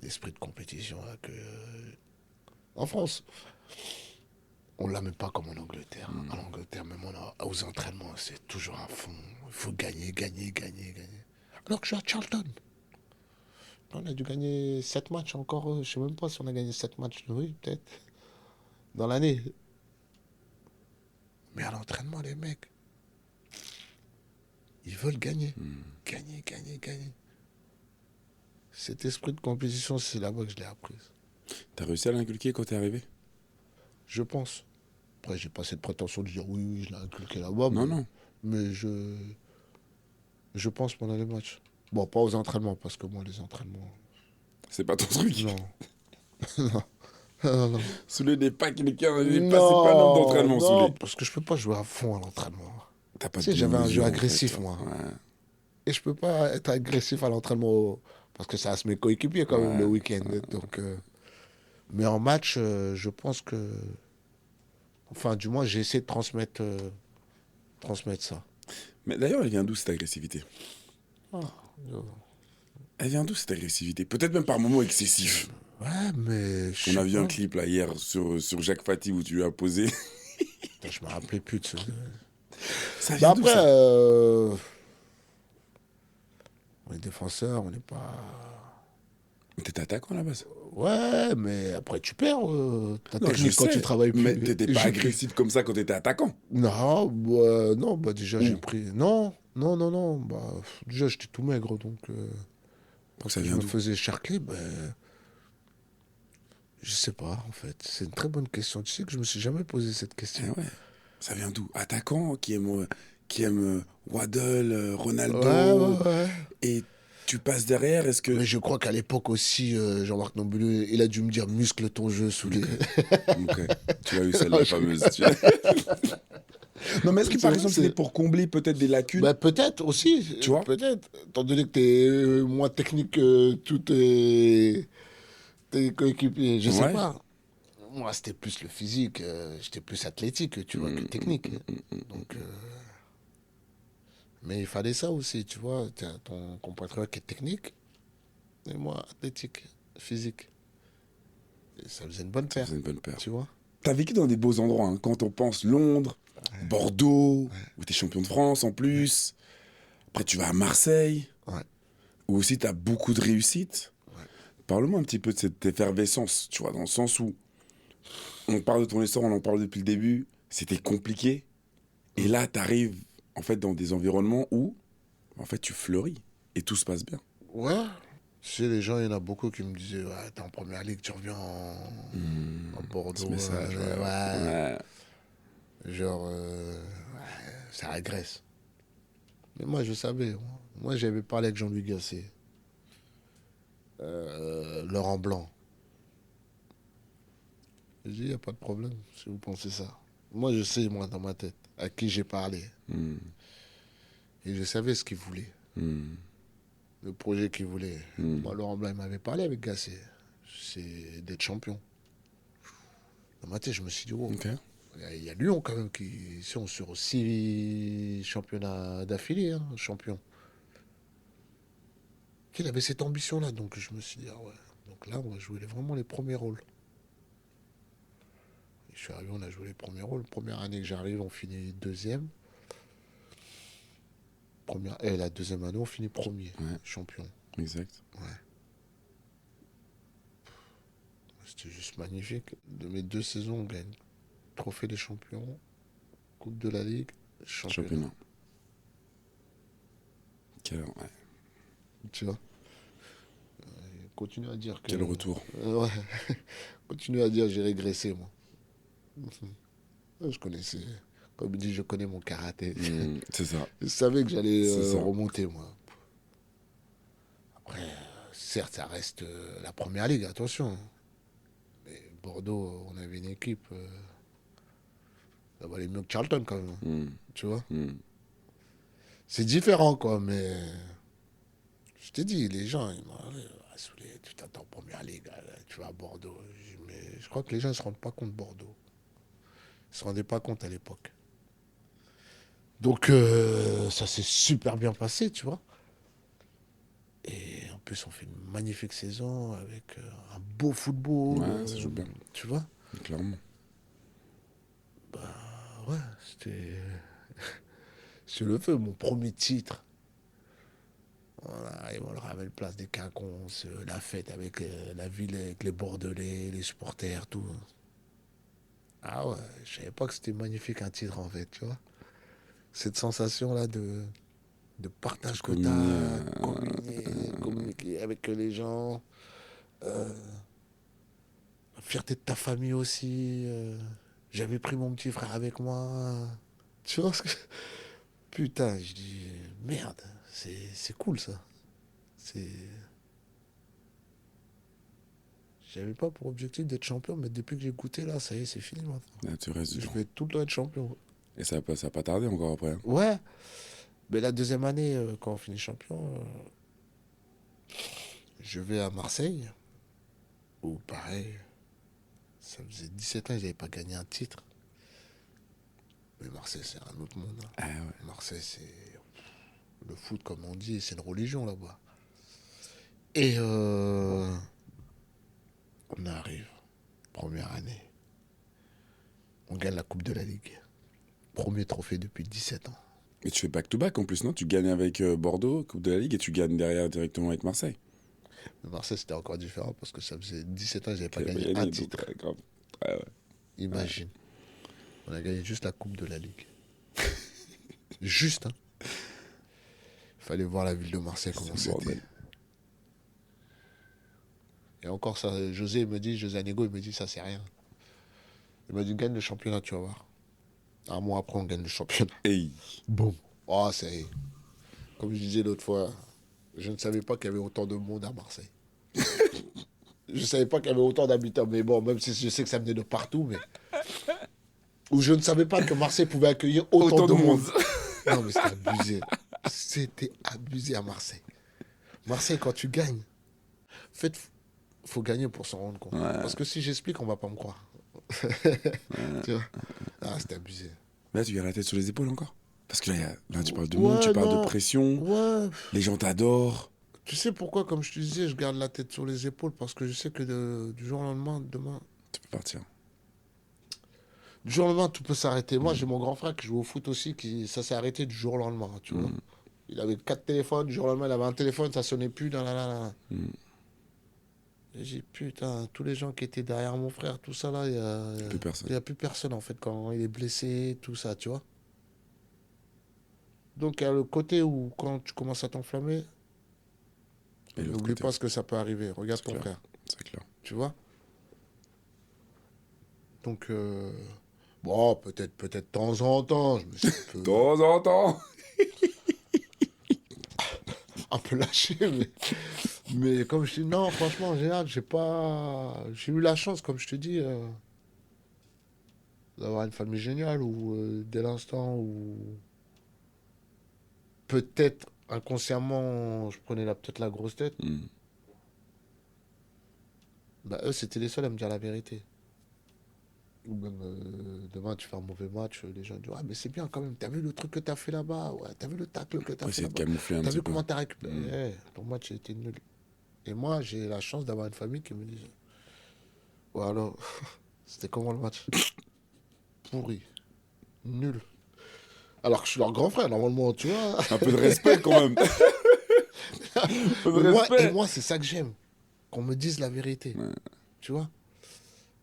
L'esprit de compétition, là, que... En France, on l'a même pas comme en Angleterre. En Angleterre, même aux entraînements, c'est toujours à fond. Il faut gagner. Alors que je suis à Charlton. On a dû gagner 7 matchs encore. Je sais même pas si on a gagné 7 matchs. Oui, peut-être. Dans l'année. Mais à l'entraînement, les mecs, ils veulent gagner. Gagner. Cet esprit de compétition, c'est là-bas que je l'ai apprise. T'as réussi à l'inculquer quand t'es arrivé? Je pense. Après, j'ai pas cette prétention de dire oui, je l'ai inculqué là-bas. Non. Mais je pense pendant les matchs. Bon, pas aux entraînements, parce que moi, les entraînements... C'est pas ton truc. Non. non. Soulever des packs, les gars, c'est pas un homme d'entraînement, non, Soulé. parce que je peux pas jouer à fond à l'entraînement. T'as pas Tu sais, de j'avais un jeu mesure, en agressif, fait, moi. Ouais. Et je peux pas être agressif à l'entraînement, parce que ça reste mes coéquipiers quand même le week-end. Donc, mais en match, je pense que... Enfin, du moins, j'ai essayé de transmettre ça. Mais d'ailleurs, elle vient d'où cette agressivité? Euh, Elle vient d'où cette agressivité? Peut-être même par moments excessif. Ouais, mais... On a vu un clip là hier sur Jacques Fati où tu lui as posé. Putain, je me rappelais plus de ce... Ça vient d'où après, ça? on est défenseur, on n'est pas... Mais t'étais attaquant à la base. Ouais, mais après tu perds ta Non, je technique quand sais, tu travailles plus. mais t'étais pas agressif comme ça quand t'étais attaquant. Non, bah déjà j'ai pris... Non, bah déjà j'étais tout maigre, donc Ça je vient me d'où? faisais charcler, je sais pas en fait. C'est une très bonne question. Tu sais que je me suis jamais posé cette Eh question. ouais. Ça vient d'où? Attaquant qui aime Waddle, Ronaldo. Ouais. Et tu passes derrière, est-ce que... Mais je crois qu'à l'époque aussi, Jean-Marc Nambulu, il a dû me dire muscle ton jeu sous les. Ok, tu l'as eu celle-là, fameuse. Non, mais est-ce que par exemple, c'était pour combler peut-être des lacunes, Bah, peut-être aussi, tu vois? peut-être. Étant donné que t'es moins technique que tous tes coéquipiers, je sais Ouais. pas. Moi, c'était plus le physique, j'étais plus athlétique, tu vois, que technique. Donc, mais il fallait ça aussi, tu vois. T'as ton compatriote qui est technique, et moi, athlétique, physique. Et ça faisait une bonne Ça paire, faisait une bonne paire. tu vois. T'as vécu dans des beaux endroits, hein. Quand on pense Londres, Bordeaux, où t'es champion de France en plus. Après, tu vas à Marseille, Ouais. où aussi t'as beaucoup de réussite. Ouais. Parle-moi un petit peu de cette effervescence, tu vois, dans le sens où on parle de ton histoire, on en parle depuis le début, c'était compliqué. Et là, t'arrives en fait dans des environnements où en fait tu fleuris et tout se passe bien. Ouais. Tu sais, les gens, il y en a beaucoup qui me disaient, ouais, t'es en première ligue, tu reviens en Ce Bordeaux. message, ouais. Ouais. Ouais. Genre, ça régresse. Mais moi, je savais. Moi, j'avais parlé avec Jean-Louis Gasset, Laurent Blanc. J'ai dit, il n'y a pas de problème si vous pensez ça. Moi, je sais, moi, dans ma tête, à qui j'ai parlé. Hmm. Et je savais ce qu'il voulait, Hmm. le projet qu'il voulait. Hmm. Moi, Laurent Blanc, il m'avait parlé avec Gasset. C'est d'être champion. Dans ma tête, je me suis dit, wow. Ok. Il y a Lyon quand même qui sont sur 6 championnats d'affilée, hein, champion. Il avait cette ambition-là, donc je me suis dit, ah ouais. Donc là, on va jouer vraiment les premiers rôles. Et je suis arrivé, on a joué les premiers rôles. Première année que j'arrive, on finit deuxième. Et la deuxième année, on finit premier, Ouais. champion. Exact. Ouais. C'était juste magnifique. De mes 2 saisons, on gagne Trophée des champions, Coupe de la Ligue, championnat. Championnat. Ouais. Tu vois. Continue à dire que. Quel retour. Ouais. Continue à dire j'ai régressé, moi. Je connaissais. Comme il dit, je connais mon karaté. C'est ça. Je savais que j'allais C'est ça. remonter, moi. Après, certes, ça reste la première ligue, attention. Mais Bordeaux, on avait une équipe. Ça valait mieux que Charlton, quand même. Hmm. Tu vois. Hmm. C'est différent, quoi, mais. Je t'ai dit, les gens, ils m'ont dit, ah, Souley, tu t'attends en première ligue, tu vas à Bordeaux. Mais je crois que les gens ne se rendent pas compte de Bordeaux. Ils ne se rendaient pas compte à l'époque. Donc, ça s'est super bien passé, tu vois. Et en plus, on fait une magnifique saison avec un beau football. Ouais, ça joue bien. Tu vois. Clairement. Ouais, c'était. C'est le feu, mon premier titre. Voilà, et on leur avait place des quinconces, la fête avec la ville, avec les Bordelais, les supporters, tout. Ah ouais, je savais pas que c'était magnifique un titre en fait, tu vois. Cette sensation-là de partage que Communier, t'as, communiquer avec les gens, la fierté de ta famille aussi. J'avais pris mon petit frère avec moi. Tu vois ce que. Putain, je dis, merde, c'est cool ça. C'est. J'avais pas pour objectif d'être champion, mais depuis que j'ai goûté là, ça y est, c'est fini maintenant. là, tu restes Je dedans. vais tout le temps être champion. Et ça a pas tardé encore après. Ouais, mais la deuxième année, quand on finit champion, je vais à Marseille, où pareil, ça faisait 17 ans que j'avais pas gagné un titre. Mais Marseille, c'est un autre monde, hein. Ah ouais. Marseille, c'est le foot, comme on dit, c'est une religion là-bas. Et on arrive, première année, on gagne la Coupe de la Ligue. Premier trophée depuis 17 ans. Mais tu fais back-to-back en plus, non? Tu gagnes avec Bordeaux, Coupe de la Ligue, et tu gagnes derrière directement avec Marseille. Mais Marseille, c'était encore différent parce que ça faisait 17 ans que j'avais pas T'avais gagné pas un donc, titre. grave. Ouais, ouais. Imagine. On a gagné juste la Coupe de la Ligue. Juste, hein. Il fallait voir la ville de Marseille comment C'est le c'était. bordel. Et encore ça, José Anego, il me dit ça c'est rien. Il m'a dit gagne le championnat, tu vas voir. Un mois après, on gagne le championnat. Hey. Boum. Oh, c'est. Comme je disais l'autre fois, Je ne savais pas qu'il y avait autant de monde à Marseille. Je ne savais pas qu'il y avait autant d'habitants. Mais bon, même si je sais que ça venait de partout, mais... Ou je ne savais pas que Marseille pouvait accueillir autant Autant de de monde. monde. Non, mais c'était abusé. C'était abusé à Marseille. Marseille, quand tu gagnes, en fait, faut gagner pour s'en rendre compte. Ouais. Parce que si j'explique, on va pas me croire. Tu vois? Ah, c'était abusé. Là, tu gardes la tête sur les épaules encore. Parce que là, là, tu parles de monde, tu Ouais, parles de non. pression, Ouais. les gens t'adorent. Tu sais pourquoi, comme je te disais, je garde la tête sur les épaules? Parce que je sais que du jour au lendemain, demain, Tu peux partir. du jour au lendemain, tout peut s'arrêter. Moi, j'ai mon grand frère qui joue au foot aussi, ça s'est arrêté du jour au lendemain, tu vois. Il avait 4 téléphones, du jour au lendemain, il avait un téléphone, ça sonnait plus, nan, nan, nan, nan. Et j'ai dit, putain, tous les gens qui étaient derrière mon frère, tout ça là, Plus personne. il y a plus personne en fait quand il est blessé, tout ça, tu vois. Donc il y a le côté où quand tu commences à t'enflammer, Et l'autre n'oublie côté, pas ce que ça peut arriver. Regarde c'est ton clair. frère, C'est clair. tu vois. Donc, bon, peut-être de temps en temps, je me suis De temps en temps. un peu lâché, mais comme je dis, non, franchement, en général, j'ai eu la chance, comme je te dis, d'avoir une famille géniale où, dès l'instant où peut-être inconsciemment, je prenais peut-être la grosse tête, Hmm. bah, eux, c'était les seuls à me dire la vérité. Ou même demain, tu fais un mauvais match, les gens disent, ah, mais c'est bien quand même, t'as vu le truc que t'as fait là-bas, ouais, t'as vu le tacle que t'as Pour fait essayer de là-bas, camoufler un t'as petit vu peu. comment t'as récupéré. Ton match était nul. Et moi, j'ai la chance d'avoir une famille qui me dit, ouais, alors, c'était comment le match? Pourri, nul. Alors que je suis leur grand frère, normalement, tu vois. Un peu de respect quand même. Un peu de Mais moi, et respect. moi, c'est ça que j'aime, qu'on me dise la vérité, Ouais. tu vois.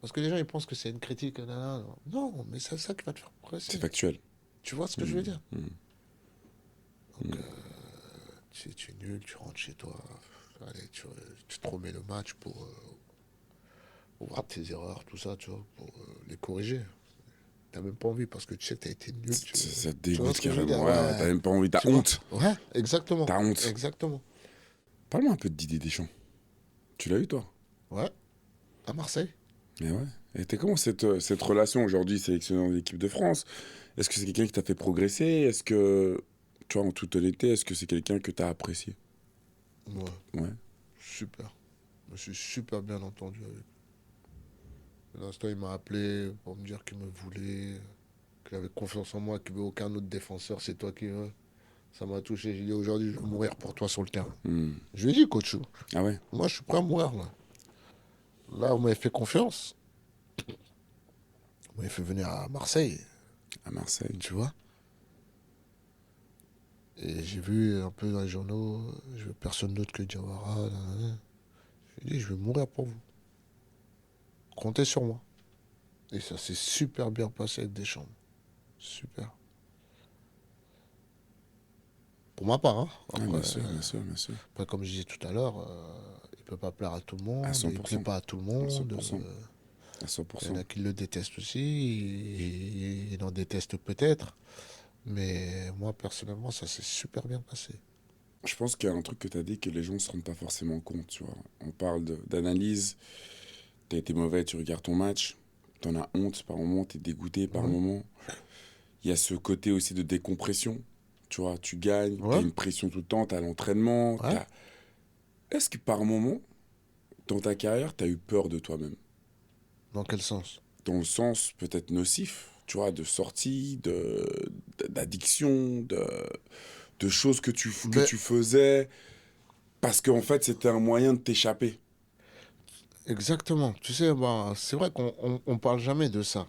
Parce que les gens, ils pensent que c'est une critique. Nanana. Non, mais c'est ça qui va te faire C'est progresser. factuel. Tu vois ce que je veux dire? Hmm. Donc, tu es nul, tu rentres chez toi. Allez, tu te remets le match pour voir tes erreurs, tout ça, tu vois, pour les corriger. T'as même pas envie parce que tu sais que t'as été nul. Ça te Tu vois dégoûte ce que je veux dire? carrément. Ouais, ouais, t'as Ouais. même pas envie, t'as Tu vois? honte. Ouais, exactement. T'as honte. Exactement. Parle-moi un peu de Didier Deschamps. Tu l'as eu toi? Ouais, à Marseille. Mais ouais. Et t'es comment cette relation aujourd'hui sélectionnée en équipe de France? Est-ce que c'est quelqu'un qui t'a fait progresser? Est-ce que, tu vois, en toute honnêteté, est-ce que c'est quelqu'un que t'as apprécié? Ouais, Ouais. super. Je me suis super bien entendu avec lui. L'instant, il m'a appelé pour me dire qu'il me voulait, qu'il avait confiance en moi, qu'il veut aucun autre défenseur, c'est toi qui veux. Ça m'a touché. J'ai dit aujourd'hui, je vais mourir pour toi sur le terrain. Hmm. Je lui ai dit, coach, Ah ouais? moi, je suis prêt à mourir là. Là, vous m'avez fait confiance. Vous m'avez fait venir à Marseille, À Marseille. tu vois. Et j'ai vu un peu dans les journaux, je veux personne d'autre que Diawara. Nanana. Je lui ai dit, je vais mourir pour vous. Comptez sur moi. Et ça s'est super bien passé avec Deschamps. Super. Pour ma part, hein. Ah, Après, bien sûr, bien sûr, bien sûr. après, comme je disais tout à l'heure, il peut pas plaire à tout le À monde, il ne plaît 100%. pas à tout le À monde. 100%. À Il y en 100%. a qui le détestent aussi, et il en déteste peut-être. Mais moi, personnellement, ça s'est super bien passé. Je pense qu'il y a un truc que t'as dit que les gens ne se rendent pas forcément compte, tu vois. On parle d'analyse. T'as été mauvais, tu regardes ton match. T'en as honte par moment, t'es dégoûté par Ouais. moment. Il y a ce côté aussi de décompression. Tu vois, tu gagnes, t'as Ouais. une pression tout le temps, t'as l'entraînement. Ouais. Est-ce que par moment, dans ta carrière, t'as eu peur de toi-même? Dans quel sens? Dans le sens peut-être nocif, tu vois, de sortie, d'addiction, de choses que Ben, tu faisais, parce qu'en fait, c'était un moyen de t'échapper. exactement. Tu sais, bah, c'est vrai qu'on parle jamais de ça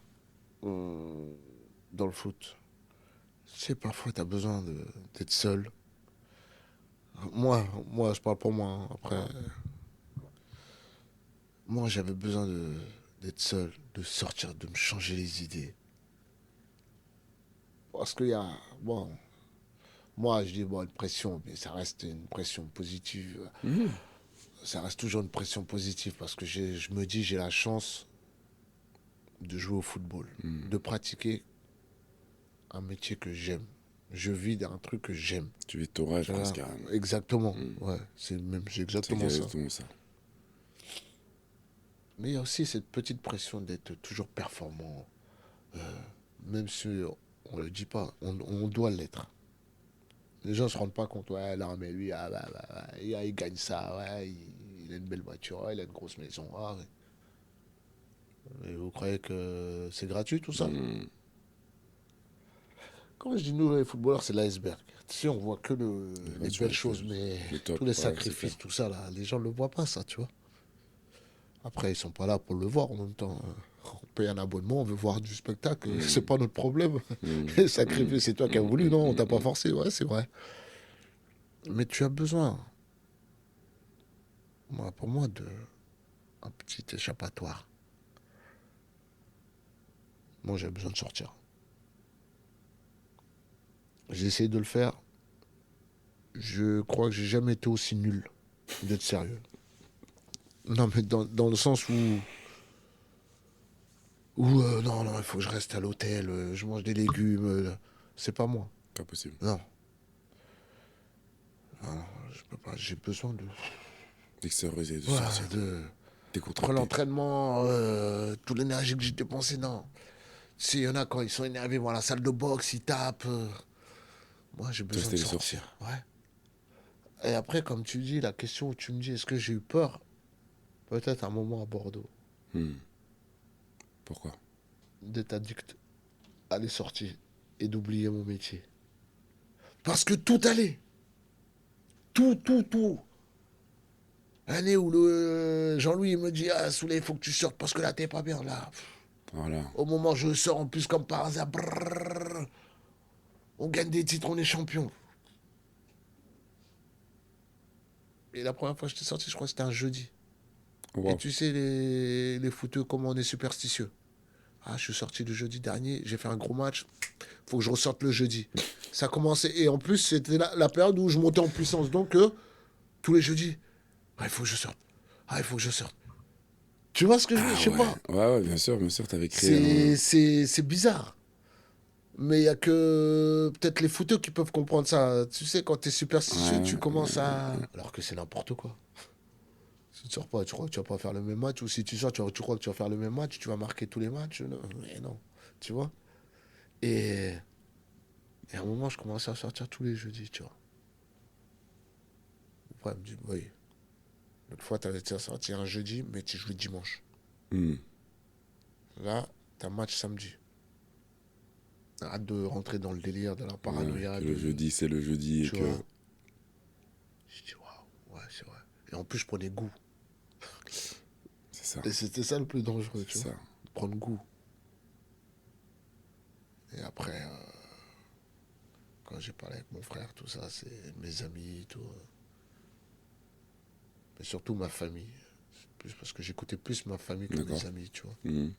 dans le foot. Tu sais, parfois, tu as besoin d'être seul. Moi, je parle pour moi, hein. Après, moi, j'avais besoin d'être seul, de sortir, de me changer les idées. Parce qu'il y a, bon, moi, je dis, bon, une pression, mais ça reste une pression positive. Mhm. Ça reste toujours une pression positive parce que je me dis, j'ai la chance de jouer au football, de pratiquer un métier que j'aime. Je vis d'un truc que j'aime. Tu vis ton rêve Tu vois. presque carrément. Exactement. Mm. Ouais, c'est C'est exactement ça. exactement ça. Mais il y a aussi cette petite pression d'être toujours performant. Euh, Même si on ne le dit pas, on doit l'être. Les gens ne se rendent pas compte. Ouais, non, mais lui, ah, il gagne ça. Ouais, il a une belle voiture, ouais, il a une grosse maison. Ah, ouais. Et vous croyez que c'est gratuit tout ça? Mm. Quand je dis nous, les footballeurs, c'est l'iceberg. Tu sais, on voit que Les les voitures, belles choses, mais le top, tous les ouais, c'est clair. sacrifices, tout ça, là, les gens ne le voient pas, ça, tu vois. Après, ils sont pas là pour le voir en même temps. On paye un abonnement, on veut voir du spectacle, c'est pas notre problème. Mm. Les Mm. sacrifices, c'est toi qui as Mm. voulu, Mm. non, on Mm. t'a pas Mm. forcé, ouais, c'est vrai. Mais tu as besoin, moi, pour moi, un petit échappatoire. Moi, j'ai besoin de sortir. J'ai essayé de le faire. Je crois que j'ai jamais été aussi nul d'être sérieux. Non, mais dans le sens où non, non, il faut que je reste à l'hôtel, je mange des légumes. C'est pas moi. Pas possible. Non, non, je peux pas. J'ai besoin D'extérioriser, de voilà, sortir. de après Décontracter. l'entraînement, toute l'énergie que j'ai dépensée, non. Tu sais, il y en a quand ils sont énervés, vont à la salle de boxe, ils tapent. Moi, j'ai besoin Tester de les sorties. sortir. Ouais. Et après, comme tu dis, la question où tu me dis, est-ce que j'ai eu peur? Peut-être un moment à Bordeaux, Hmm. Pourquoi? d'être addict à les sorties et d'oublier mon métier. Parce que tout allait. Tout, tout, tout. L'année où Jean-Louis me dit, ah, Souley, il faut que tu sortes parce que là, t'es pas bien. Là, Voilà. au moment où je sors, en plus, comme par hasard, brrr, on gagne des titres, on est champion. Et la première fois que j'étais sorti, je crois que c'était un jeudi. Et Wow. tu sais, les footeux, comment on est superstitieux. Ah, je suis sorti le jeudi dernier, j'ai fait un gros match, faut que je ressorte le jeudi. Ça commençait, et en plus, c'était la période où je montais en puissance. Donc, tous les jeudis, ah, il faut que je sorte. Ah, il faut que je sorte. Tu vois ce que je veux dire? Je Ah sais ouais. pas. Ouais, ouais, bien sûr, t'avais créé un. C'est bizarre. Mais il y a que peut-être les footeux qui peuvent comprendre ça. Tu sais, quand t'es superstitieux, Ouais, tu commences ouais. à. Alors que c'est n'importe quoi. Si tu sors pas, tu crois que tu vas pas faire le même match. Ou si tu sors, tu crois que tu vas faire le même match, tu vas marquer tous les matchs. Non, mais non. Tu vois? Et, et à un moment, je commençais à sortir tous les jeudis, tu vois. Après, elle me dit, oui. L'autre fois, tu avais sorti un jeudi, mais tu joues dimanche. Hmm. Là, t'as un match samedi. Hâte de rentrer dans le délire, de la Ouais, paranoïa, que le jeudi, c'est le jeudi et tu que. vois. Je dis, waouh, ouais, c'est vrai. Et en plus, je prenais goût. C'est ça. Et c'était ça le plus dangereux, tu C'est vois. ça. Prendre goût. Et après, quand j'ai parlé avec mon frère, tout ça, c'est mes amis, tout. Mais surtout ma famille. Plus parce que j'écoutais plus ma famille que D'accord. mes amis, tu vois. Hmm.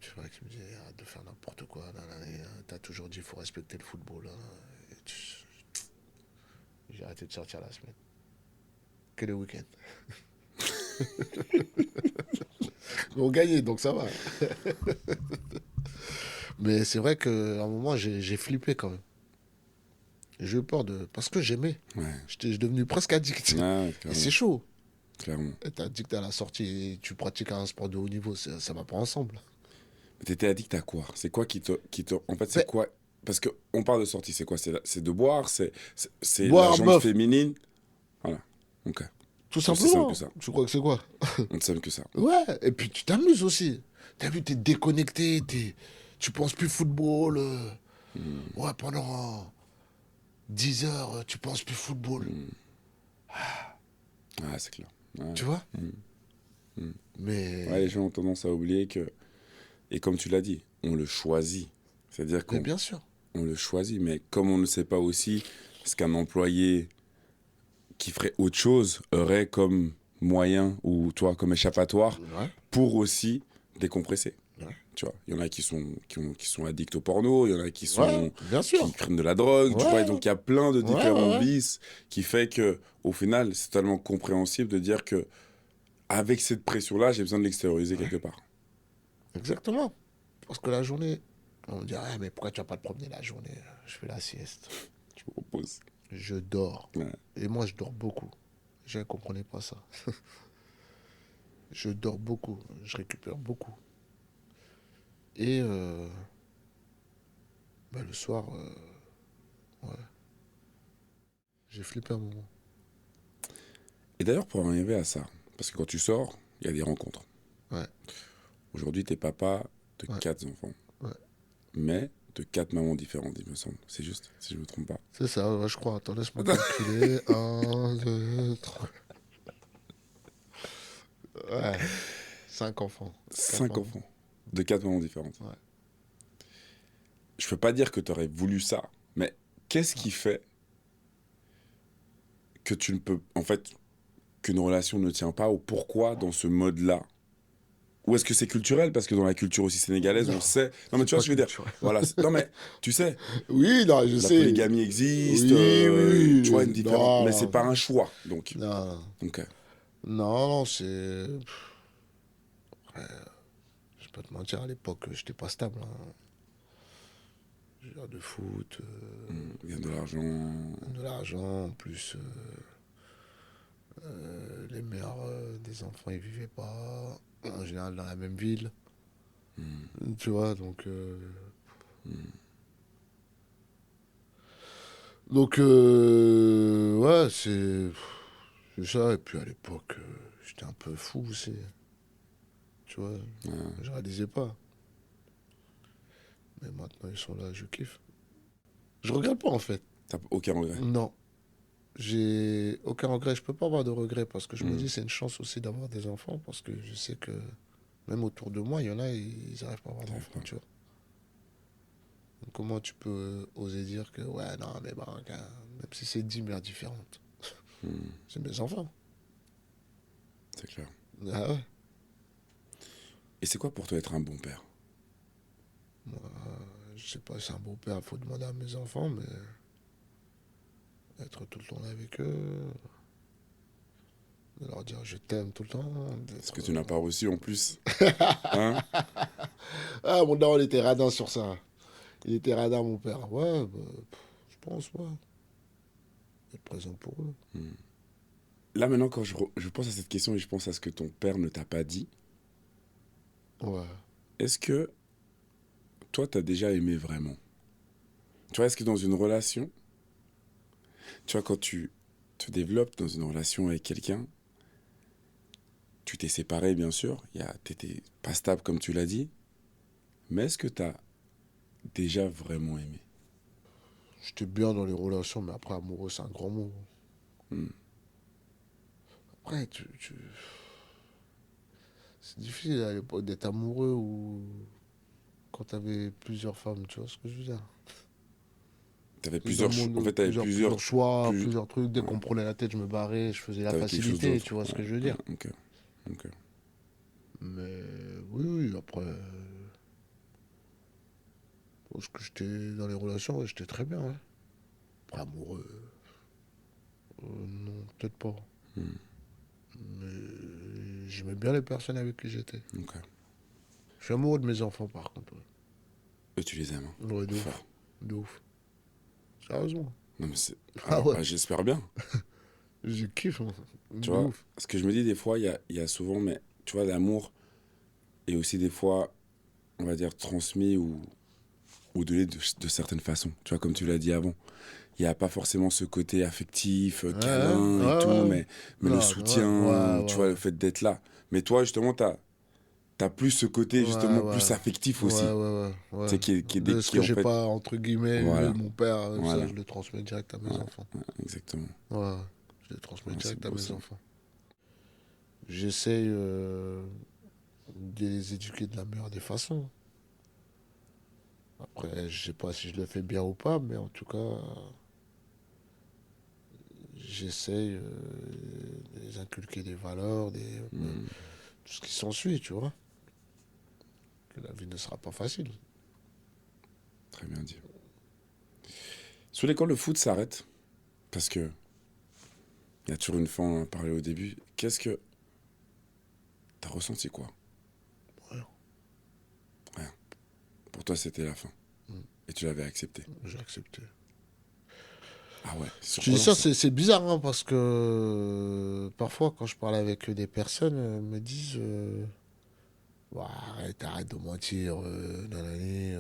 Tu vois, qui me disaient, arrête de faire n'importe quoi. Là, là, t'as toujours dit, il faut respecter le football. Là. J'ai arrêté de sortir la semaine. Que le week-end. Mais on gagnait, donc ça va. Mais c'est vrai qu'à un moment, j'ai flippé quand même. J'ai eu peur de. Parce que j'aimais. Ouais. J'étais devenu presque addict. Ouais, Et clairement. c'est chaud. Clairement. Être addict à la sortie et tu pratiques un sport de haut niveau, ça va pas ensemble. Mais t'étais addict à quoi? C'est quoi qui te. En fait, c'est Mais quoi? Parce qu'on parle de sortie, c'est quoi? C'est de boire? C'est la boire, jante meuf, féminine? Voilà. Ok. tout C'est aussi simple que simplement. ça. Tu crois que c'est quoi? On ne simple que ça. Ouais, et puis tu t'amuses aussi. T'as vu, t'es déconnecté, tu penses plus football. Hmm. Ouais, pendant 10 heures, tu penses plus football. Hmm. Ah, c'est clair. Ouais. Tu vois? Hmm. Hmm. Ouais, Mais, les gens ont tendance à oublier que. Et comme tu l'as dit, on le choisit. C'est-à-dire mais qu'on bien sûr. on le choisit. Mais comme on ne sait pas aussi ce qu'un employé qui ferait autre chose aurait comme moyen ou toi comme échappatoire Ouais, pour aussi décompresser. ouais. Tu vois, il y en a qui sont addicts au porno, il y en a Ouais, bien sûr. qui prennent de la drogue, tu vois, et Ouais, donc il y a plein de ouais, ouais, différents ouais. vices qui fait que au final, c'est totalement compréhensible de dire que avec cette pression-là, j'ai besoin de l'extérioriser Ouais, quelque part. exactement. Parce que la journée, On me dit, ah, mais pourquoi tu vas pas te promener la journée? Je fais la sieste. Je me repose. Je dors. Ouais. Et moi, je dors beaucoup. Je ne comprenais pas ça. Je dors beaucoup. Je récupère beaucoup. Et bah, le soir, ouais, j'ai flippé un moment. Et d'ailleurs, pour en arriver à ça, parce que quand tu sors, il y a des rencontres. Ouais, Aujourd'hui, t'es papa de ouais, 4 enfants, ouais. mais de 4 mamans différentes, il me semble. C'est juste, si je me trompe pas. C'est ça, ouais, je crois. Attends, laisse-moi calculer. Un, 2, 3. Ouais, 5 enfants. 4 5 mamans. enfants de 4 mamans différentes. Ouais. Je peux pas dire que tu aurais voulu ça, mais qu'est-ce Ah. qui fait que tu ne peux, en fait, qu'une relation ne tient pas, ou pourquoi dans ce mode-là? Ou est-ce que c'est culturel? Parce que dans la culture aussi sénégalaise, Non, on sait. Non, mais c'est tu vois pas ce que je veux dire? culturel. Voilà. Non, mais tu sais, Oui, non, je la sais. polygamie existe, Oui, oui, tu vois, une oui. différence. Mais c'est Non, pas un choix. Donc, non, ok. non, non, c'est. Ouais, je vais pas te mentir, à l'époque, j'étais pas stable, hein. Je de foot, Il y a de l'argent. de l'argent, en plus, les mères des enfants, ils vivaient pas, en général, dans la même ville. Tu vois, donc. Donc, ouais, c'est ça. Et puis à l'époque, j'étais un peu fou aussi. Tu vois, je réalisais pas. Mais maintenant, ils sont là, je kiffe. Je regrette pas, en fait. T'as aucun regret. Non. J'ai aucun regret. Je peux pas avoir de regret parce que je me Hmm. dis c'est une chance aussi d'avoir des enfants parce que je sais que même autour de moi, il y en a, ils n'arrivent pas à avoir T'arrives d'enfants, pas. tu vois. Donc, comment tu peux oser dire que ouais, non, mais bon, même si c'est 10 mères différentes, Hmm. c'est mes enfants. C'est clair. Ah ouais. Et c'est quoi pour toi être un bon père? Moi, je sais pas si c'est un beau père, il faut demander à mes enfants, mais être tout le temps là avec eux, de leur dire je t'aime tout le temps, Ce que d'être. tu n'as pas reçu en plus. Hein? Ah, mon daron, il était radin sur ça. Il était radin, mon père. Ouais, bah, je pense, ouais. Être présent pour eux. Là maintenant, quand je pense à cette question et je pense à ce que ton père ne t'a pas dit, Ouais. est-ce que toi, t'as déjà aimé vraiment? Tu vois, est-ce que dans une relation, tu vois, quand tu te développes dans une relation avec quelqu'un, tu t'es séparé, bien sûr, t'étais pas stable comme tu l'as dit, mais est-ce que t'as déjà vraiment aimé? J'étais bien dans les relations, mais après, amoureux, c'est un grand mot. Hmm. Après, c'est difficile à l'époque d'être amoureux ou quand t'avais plusieurs femmes, tu vois ce que je veux dire? T'avais C'est dans le en monde, fait, t'avais plusieurs choix, plus, plusieurs trucs. Dès ouais, qu'on me prenait la tête, je me barrais, je faisais la t'avais quelque chose facilité, d'autre. tu vois ce Ouais, que je veux ouais, dire? ok, ok. Mais oui, oui, après, parce que j'étais dans les relations, ouais, j'étais très bien, ouais. Après, amoureux, non, peut-être pas. Hmm. Mais j'aimais bien les personnes avec qui j'étais. Ok. Je suis amoureux de mes enfants, par contre. Eux, tu les aimes, hein? Ouais, ouais, de ouf. Fort. De ouf. Sérieusement. Non, mais c'est... Ah Alors, ouais, bah, j'espère bien. je kiffe, moi. Tu De vois, ouf. ce que je me dis des fois, il y a souvent, mais tu vois, l'amour est aussi des fois, on va dire, transmis ou donné de certaines façons. Tu vois, comme tu l'as dit avant. Il n'y a pas forcément ce côté affectif, Ouais, câlin et ouais, tout, ouais. mais le Non, ouais, soutien, ouais, ou tu vois, ouais. le fait d'être là. Mais toi, justement, t'as plus ce côté, Ouais, justement, ouais. plus affectif Ouais, aussi. ouais, ouais, Tu ouais. sais, De ce qui est que en j'ai fait. pas, entre guillemets, eu de Voilà, mon père, ça, voilà. je le transmets direct à mes Ouais, enfants. ouais, exactement. Ouais, je le transmets Ouais, c'est direct à beau mes ça. enfants. J'essaye de les éduquer de la meilleure des façons. Après, je sais pas si je le fais bien ou pas, mais en tout cas, j'essaye de les inculquer des valeurs, Hmm, tout ce qui s'ensuit, tu vois. Que la vie ne sera pas facile. très bien dit. Sous l'école, le foot s'arrête. Parce que il y a toujours une fin, on en a parlé au début. Qu'est-ce que t'as ressenti quoi? Voilà. Rien. Pour toi, c'était la fin. Mm. Et tu l'avais accepté. J'ai accepté. Ah ouais, Je te dis ça, surprenant ça. c'est bizarre, hein, parce que parfois, quand je parle avec des personnes, elles me disent Ouah, arrête de mentir, nanani,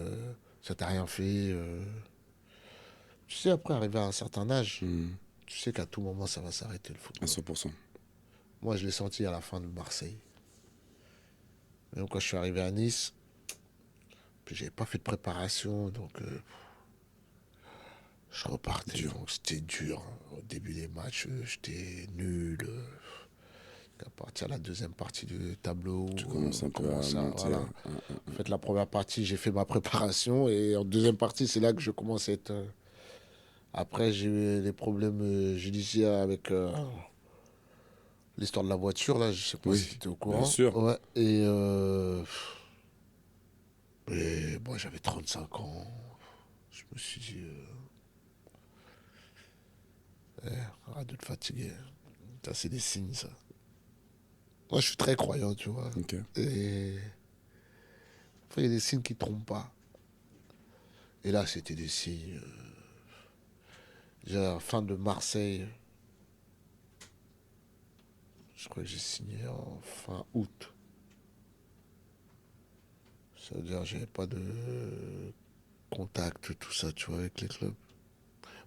ça t'a rien fait. Tu sais, après, arriver à un certain âge, Hmm, tu sais qu'à tout moment, ça va s'arrêter le à football. 100%. Moi, je l'ai senti à la fin de Marseille. Même quand je suis arrivé à Nice, puis j'avais pas fait de préparation, donc je repartais. Dur. Donc c'était dur, hein. Au début des matchs, j'étais nul. À partir de la deuxième partie du tableau, Tu commences on un peu à commence à. monter. Voilà. En fait, la première partie, j'ai fait ma préparation. Et en deuxième partie, c'est là que je commence à être. Après, j'ai eu des problèmes judiciaires avec l'histoire de la voiture, là. Je sais pas si Oui, tu étais au bien courant. sûr. Ouais. Et moi, j'avais 35 ans. Je me suis dit, arrête de te fatiguer. Ça, c'est des signes, ça. Moi, je suis très croyant, tu vois. Ok. Et après, il y a des signes qui ne trompent pas. Et là, c'était des signes. Déjà, à la fin de Marseille, je crois que j'ai signé en fin août. Ça veut dire que j'avais pas de contact, tout ça, tu vois, avec les clubs.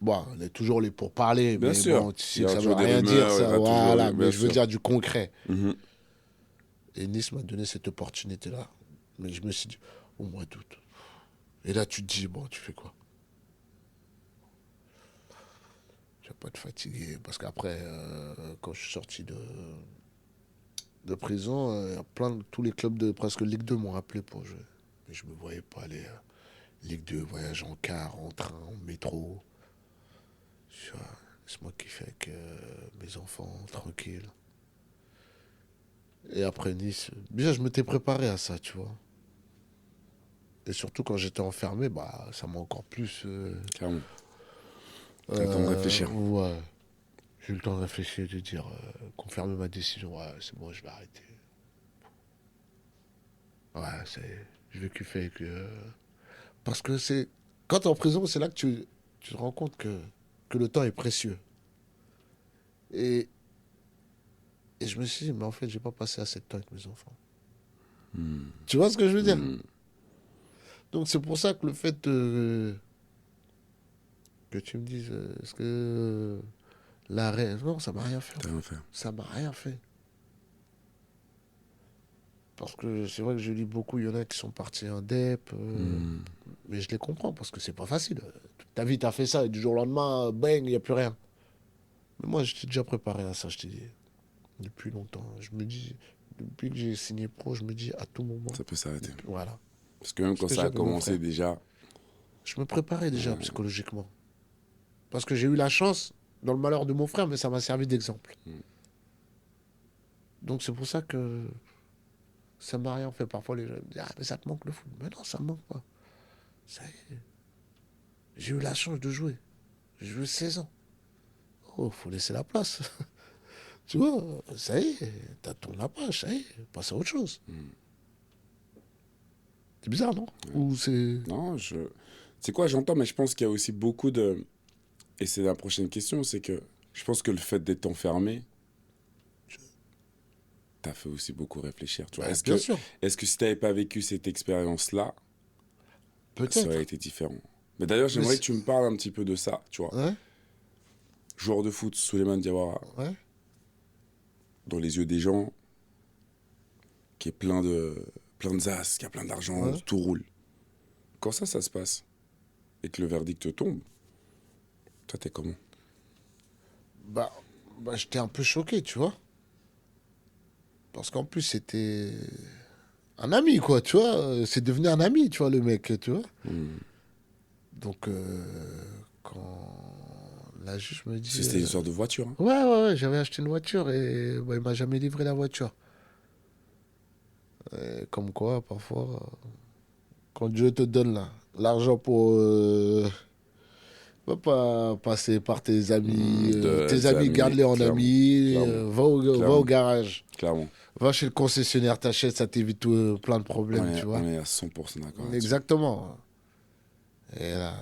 Bon, on est toujours les pour parler, Bien mais sûr. bon, tu Il y sais que aura ça veut toujours des rien dire, rumeurs, il y ça, aura toujours. voilà. Mais Bien je veux sûr. dire du concret. Mhm. Et Nice m'a donné cette opportunité-là. Mais je me suis dit, au mois d'août. Et là, tu te dis, bon, tu fais quoi? Tu vas pas te fatiguer. Parce qu'après, quand je suis sorti de prison, tous les clubs de presque Ligue 2 m'ont appelé pour jouer. Mais je me voyais pas aller Ligue 2, voyage en car, en train, en métro. Tu vois, c'est moi qui fais avec mes enfants, tranquille. Et après Nice, déjà je m'étais préparé à ça, tu vois. Et surtout quand j'étais enfermé, bah ça m'a encore plus. Clairement. T'as le temps de réfléchir. Ouais. J'ai eu le temps de réfléchir, de dire, confirmer ma décision. Ouais, c'est bon, je vais arrêter. Ouais, je vais kiffer avec. Parce que c'est. Quand t'es en prison, c'est là que tu te rends compte que le temps est précieux. Et, et je me suis dit, mais en fait, j'ai pas passé assez de temps avec mes enfants. Hmm. Tu vois ce que je veux dire? Hmm. Donc c'est pour ça que le fait que tu me dises, est-ce que l'arrêt. Non, ça m'a rien fait, en T'as fait. rien fait. Ça m'a rien fait. Parce que c'est vrai que je lis beaucoup, il y en a qui sont partis en DEP, Hmm. mais je les comprends parce que c'est pas facile. Toute ta vie, t'as fait ça et du jour au lendemain, bang, il n'y a plus rien. Mais moi, j'étais déjà préparé à ça, je t'ai dit, depuis longtemps. Je me dis, depuis que j'ai signé pro, je me dis à tout moment. Ça peut s'arrêter. Voilà. Parce que même Ce quand que ça a j'avais mon commencé frère. déjà. Je me préparais déjà psychologiquement. Parce que j'ai eu la chance, dans le malheur de mon frère, mais ça m'a servi d'exemple. Hmm. Donc c'est pour ça que ça m'a rien fait. Parfois, les gens me disent, ah, mais ça te manque le foot. Mais non, ça me manque pas. Ça y est. J'ai eu la chance de jouer. J'ai joué 16 ans. Oh, faut laisser la place. Tu vois, ça y est, t'as tourné la page, ça y est, passe à autre chose. Hmm. C'est bizarre, non? Ou c'est. Non, je. C'est quoi, j'entends, mais je pense qu'il y a aussi beaucoup de. Et c'est la prochaine question, c'est que je pense que le fait d'être enfermé, t'as fait aussi beaucoup réfléchir. Tu vois. Bah, bien sûr, Est-ce que si t'avais pas vécu cette expérience-là, ça aurait peut-être. été différent? Mais d'ailleurs, Mais j'aimerais que tu me parles un petit peu de ça, tu vois. ouais, Joueur de foot, Souleymane Diawara, ouais. dans les yeux des gens, qui est plein de zas, qui a plein d'argent, Ouais. tout roule. Quand ça se passe, et que le verdict tombe, toi, t'es comment? Bah, j'étais un peu choqué, tu vois. Parce qu'en plus, c'était un ami, quoi, tu vois. C'est devenu un ami, tu vois, le mec, tu vois. Hmm. Donc, quand la juge me dit. C'était une histoire de voiture, hein. Ouais, j'avais acheté une voiture et bah, il m'a jamais livré la voiture. Et comme quoi, parfois, quand Dieu te donne là, l'argent pour Va pas passer par tes amis. Tes Tes amis, amis, garde-les en clairement, amis. clairement, Va au clairement, garage. clairement. Va chez le concessionnaire, t'achètes, ça t'évite plein de problèmes, tu vois. On est à 100% d'accord là-dessus. Exactement. Et là,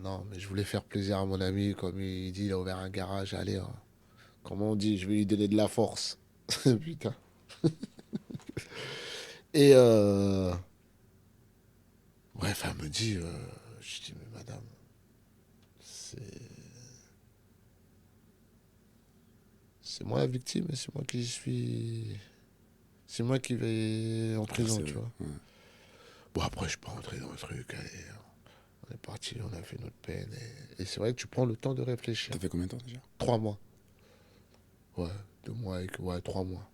non, mais je voulais faire plaisir à mon ami, comme il dit, il a ouvert un garage, allez, hein. Comment on dit, je vais lui donner de la force. Putain. Et bref, elle me dit, je dis, mais madame, c'est c'est moi la victime et c'est moi qui suis. C'est moi qui vais en Ah, prison, c'est tu vrai. vois. Ouais. Bon, après, je suis pas rentré dans le truc, allez, on est parti, on a fait notre peine. Et c'est vrai que tu prends le temps de réfléchir. T'as fait combien de temps déjà? 3 mois. Ouais, 2 mois, ouais, 3 mois.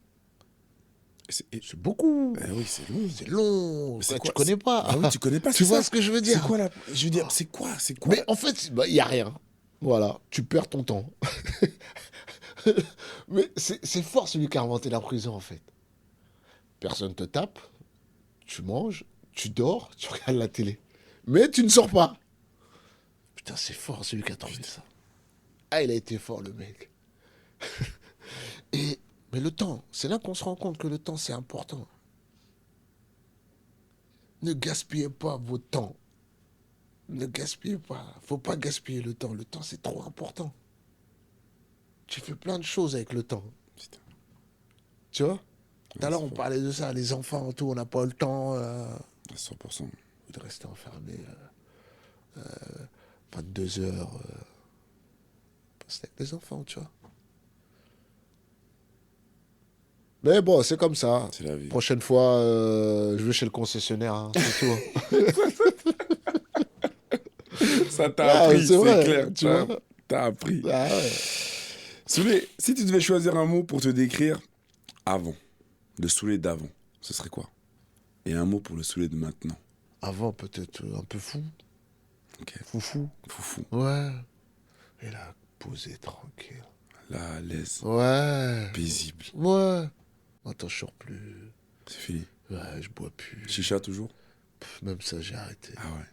Et C'est beaucoup. eh oui, c'est long. C'est long. Mais c'est Ouais, quoi? tu connais pas. Bah oui, tu connais pas, Tu c'est vois ça. ce que je veux C'est dire? quoi là? Je veux dire, c'est quoi? C'est quoi? Mais en fait, il n'y a rien. Voilà, tu perds ton temps. Mais c'est fort celui qui a inventé la prison, en fait. Personne te tape, tu manges, tu dors, tu regardes la télé. Mais tu ne sors pas. Putain, c'est fort celui qui a trouvé ça. Ah, il a été fort, le mec. Mais le temps, c'est là qu'on se rend compte que le temps, c'est important. Ne gaspillez pas votre temps. Ne gaspillez pas. Faut pas gaspiller le temps. Le temps, c'est trop important. Tu fais plein de choses avec le temps. Putain, Tu vois? Tout à l'heure, c'est on fort. parlait de ça, les enfants, tout, on n'a pas le temps À 100%. de rester enfermé 22 heures. C'est avec les enfants, tu vois. Mais bon, c'est comme ça. C'est la vie. Prochaine fois, je vais chez le concessionnaire, hein, c'est tout. Ça t'a Ah, appris, c'est c'est vrai, clair. tu vois. T'as appris. Ah ouais. Soulé, si tu devais choisir un mot pour te décrire avant, le Soulé d'avant, ce serait quoi? Et un mot pour le Soulé de maintenant. Avant, peut-être un peu fou. Ok. Foufou. Foufou. Ouais. Et là, posé, tranquille. Là, à l'aise, Ouais. paisible. Ouais. Attends, je sors plus. C'est fini. Ouais, je bois plus. Chicha toujours? Même ça, j'ai arrêté. Ah ouais.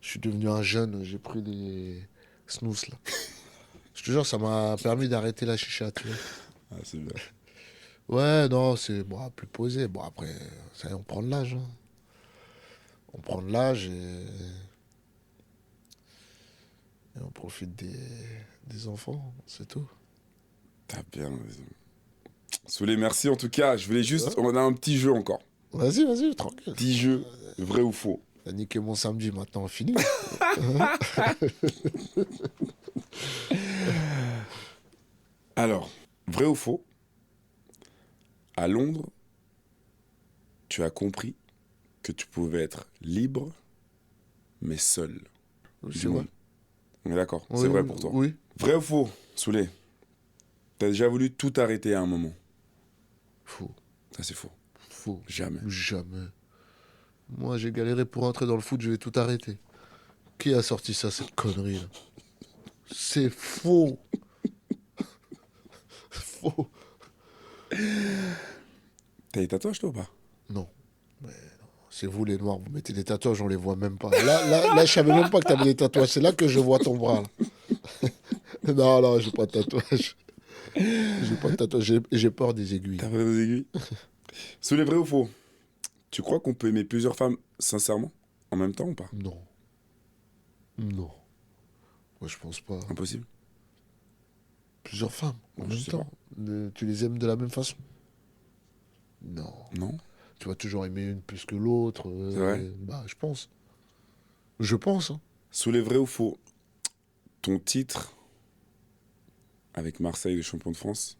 Je suis devenu un jeune, j'ai pris des snooze, là. Je te jure, ça m'a permis d'arrêter la chicha, tu vois. Ah, c'est bien. Ouais, non, c'est bon, plus posé. Bon, après, ça y est, on prend de l'âge, hein. On prend de l'âge et on profite des enfants, c'est tout. T'as bien raison. Soulé, merci en tout cas. Je voulais juste. Ouais. On a un petit jeu encore. Vas-y, vas-y, tranquille. Petit jeu, vrai ou faux. T'as niqué mon samedi, maintenant, fini. Alors, vrai ou faux, à Londres, tu as compris que tu pouvais être libre, mais seul. C'est vrai. On est d'accord, Oui, c'est vrai pour toi. Oui. Vrai ou faux, Soulé, t'as déjà voulu tout arrêter à un moment. Faux. Ça, c'est faux. Faux. Jamais. Jamais. Moi, j'ai galéré pour entrer dans le foot, je vais tout arrêter. Qui a sorti ça, cette connerie là? C'est faux. Faux. T'as des tatouages, toi, ou pas? Non. Mais non. C'est vous les noirs, vous mettez des tatouages, on les voit même pas. Là, je savais même pas que t'avais des tatouages. C'est là que je vois ton bras. Là. Non, non, j'ai pas de tatouage. J'ai pas de tatouage. J'ai peur des aiguilles. T'as pris des aiguilles? Soulé, vrai ou faux, tu crois qu'on peut aimer plusieurs femmes sincèrement, en même temps ou pas? Non. Non. Moi, je pense pas. Impossible. Plusieurs femmes en Je même sais temps. Tu les aimes de la même façon? Non. Non? Tu vas toujours aimer une plus que l'autre. C'est vrai? Bah, je pense. Je pense, hein. Soulé, vrai ou faux, ton titre avec Marseille, le champion de France,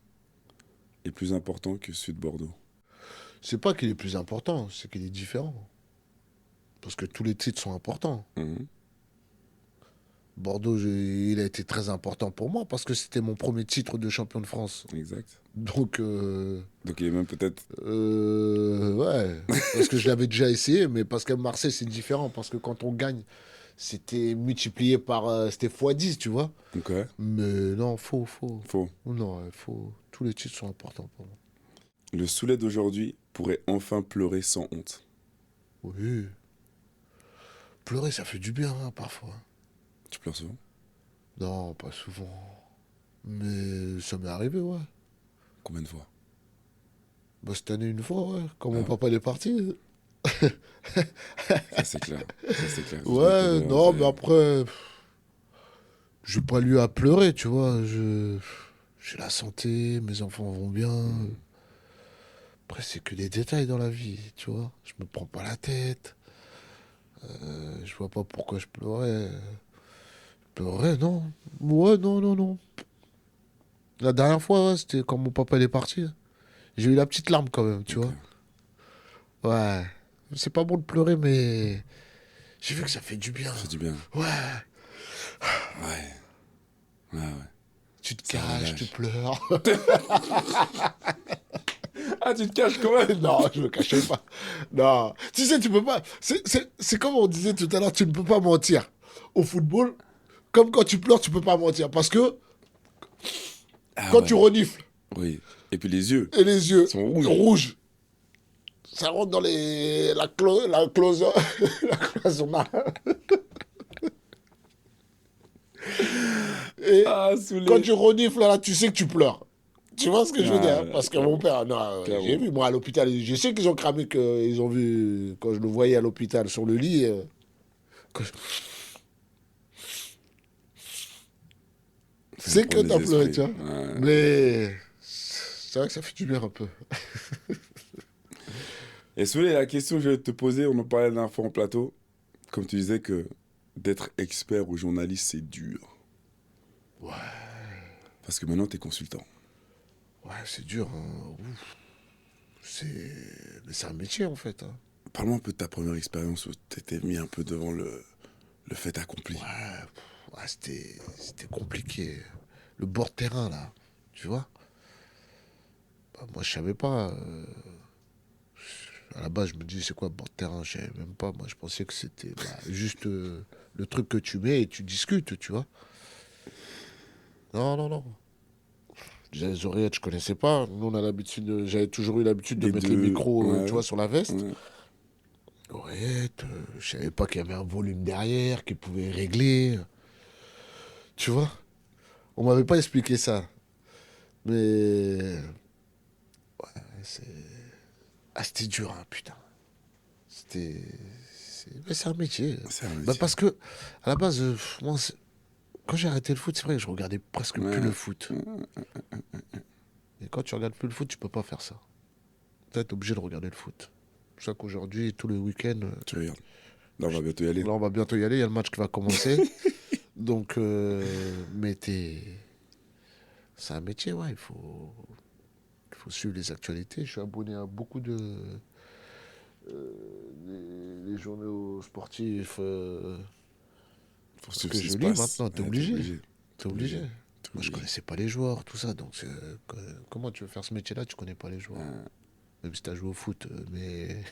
est plus important que celui de Bordeaux? C'est pas qu'il est plus important, c'est qu'il est différent. Parce que tous les titres sont importants. Mhm. Bordeaux, il a été très important pour moi parce que c'était mon premier titre de champion de France. Exact. Donc, Donc il est même peut-être... ouais, parce que je l'avais déjà essayé, mais parce qu'à Marseille, c'est différent. Parce que quand on gagne, c'était multiplié par. C'était x10, tu vois. Ok, Mais non, faux. faux. Non, faux. Tous les titres sont importants pour moi. Le Soulé d'aujourd'hui pourrait enfin pleurer sans honte. Oui. Pleurer, ça fait du bien, hein, parfois. Tu pleures souvent? Non, pas souvent. Mais ça m'est arrivé, ouais. Combien de fois? Bah, cette année, une fois, ouais. Quand mon Ah, papa il est parti. ça c'est clair. Ça c'est clair. Je dois te Ouais, dire, non, mais après, j'ai pas lieu à pleurer, tu vois. J'ai la santé, mes enfants vont bien. Après, c'est que des détails dans la vie, tu vois. Je me prends pas la tête. Je vois pas pourquoi je pleurais. Je pleurais, non. Ouais, non, non, non. La dernière fois, ouais, c'était quand mon papa il est parti. J'ai eu la petite larme quand même, tu ok. vois. Ouais. C'est pas bon de pleurer, mais j'ai vu que ça fait du bien. Ça fait du bien. Ouais. Ouais. Ouais, ouais. Tu te Ça caches, tu relâche. pleures. Ah, tu te caches quand même? Non, je me cachais pas. Non. Tu sais, tu peux pas. C'est comme on disait tout à l'heure, tu ne peux pas mentir. Au football, comme quand tu pleures, tu peux pas mentir. Parce que Ah quand tu ouais. renifles Oui. Et puis les yeux et les yeux sont rouges. rouges, ça rentre dans la cloison. Et Ah, quand saoulé. tu renifles, là, tu sais que tu pleures. Tu vois ce que je veux dire? Ah, Hein. Parce que mon clairement. père, non, j'ai Clairement. vu, moi, à l'hôpital, je sais qu'ils ont cramé, qu'ils ont vu, quand je le voyais à l'hôpital sur le lit, quand je- Ça c'est dépend que des t'as pleuré, tu esprits. vois. Ouais. Mais c'est vrai que ça fait du bien un peu. Et Soulé, la question que je vais te poser, on en parlait la dernière fois en plateau. Comme tu disais que d'être expert ou journaliste, c'est dur. Ouais, Parce que maintenant, tu es consultant. ouais, c'est dur. Hein. Ouf. Mais c'est un métier, en fait. Hein. Parle-moi un peu de ta première expérience où tu t'étais mis un peu devant le fait accompli. Ouais, c'était compliqué. Le bord de terrain, là, tu vois. Bah, moi, je savais pas. À la base, je me disais, c'est quoi bord de terrain? Je savais même pas. Moi, je pensais que c'était juste le truc que tu mets et tu discutes, tu vois. Non, non, non. Déjà, les oreillettes, je connaissais pas. Nous, on a l'habitude, j'avais toujours eu l'habitude de Les mettre les deux, micros, tu ouais, vois, sur la veste. ouais. Oreillettes, je savais pas qu'il y avait un volume derrière, qu'il pouvait régler. Tu vois. On m'avait pas expliqué ça. Mais c'est... Ah, c'était dur, hein, putain. C'était... Mais c'est un métier. C'est un Bah, métier. parce que, à la base, moi, quand j'ai arrêté le foot, c'est vrai que je regardais presque plus le Ouais, foot. Et quand tu regardes plus le foot, tu peux pas faire ça. Tu es obligé de regarder le foot. C'est pour ça qu'aujourd'hui, tous les week-ends, tu regardes. Là, on va bientôt y aller. là, on va bientôt y aller. Il y a le match qui va commencer. Donc, mais c'est un métier, ouais. Il faut suivre les actualités. Je suis abonné à beaucoup les journaux sportifs. Pour Parce suivre que ce qui je se lis passe. maintenant. T'es Ouais, t'es obligé. obligé. T'es T'es obligé. obligé. T'es Moi, je obligé. connaissais pas les joueurs, tout ça. Donc, comment tu veux faire ce métier-là, tu connais pas les joueurs. Même si tu as joué au foot, mais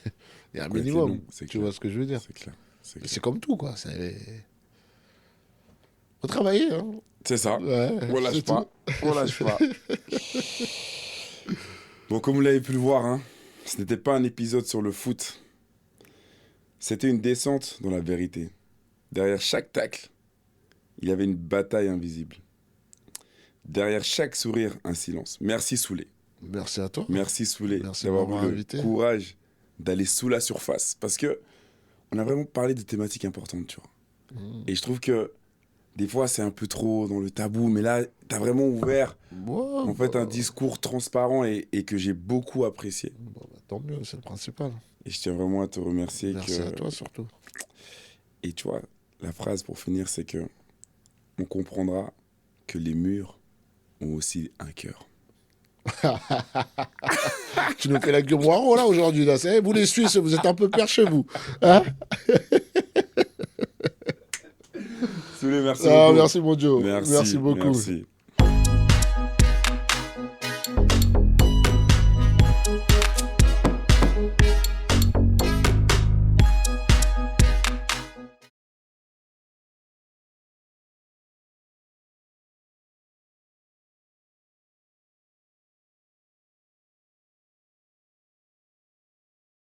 il y a un Connaître les minimum. noms, c'est Tu clair. vois ce que je veux dire? C'est clair. C'est Mais clair. c'est comme tout, quoi. Faut travailler, hein. C'est ça. Ouais, On lâche c'est tout. pas. On lâche pas. Bon, comme vous l'avez pu le voir, hein, ce n'était pas un épisode sur le foot. C'était une descente dans la vérité. Derrière chaque tacle, il y avait une bataille invisible. Derrière chaque sourire, un silence. Merci Soulé. Merci à toi. Merci Soulé Merci de d'avoir m'avoir eu le invité. courage d'aller sous la surface. Parce que on a vraiment parlé de thématiques importantes, tu vois. Et je trouve que des fois, c'est un peu trop dans le tabou. Mais là, tu as vraiment ouvert Ouais, en fait un discours transparent et que j'ai beaucoup apprécié. tant mieux, c'est le principal. Et je tiens vraiment à te remercier Merci à toi surtout. Et tu vois, la phrase pour finir, c'est que on comprendra que les murs ont aussi un cœur. Tu nous fais la gueule là aujourd'hui là. Vous les Suisses, vous êtes un peu perchés vous. Hein? Soulé, merci Ah, beaucoup. merci mon Joe. Merci Merci, beaucoup. merci.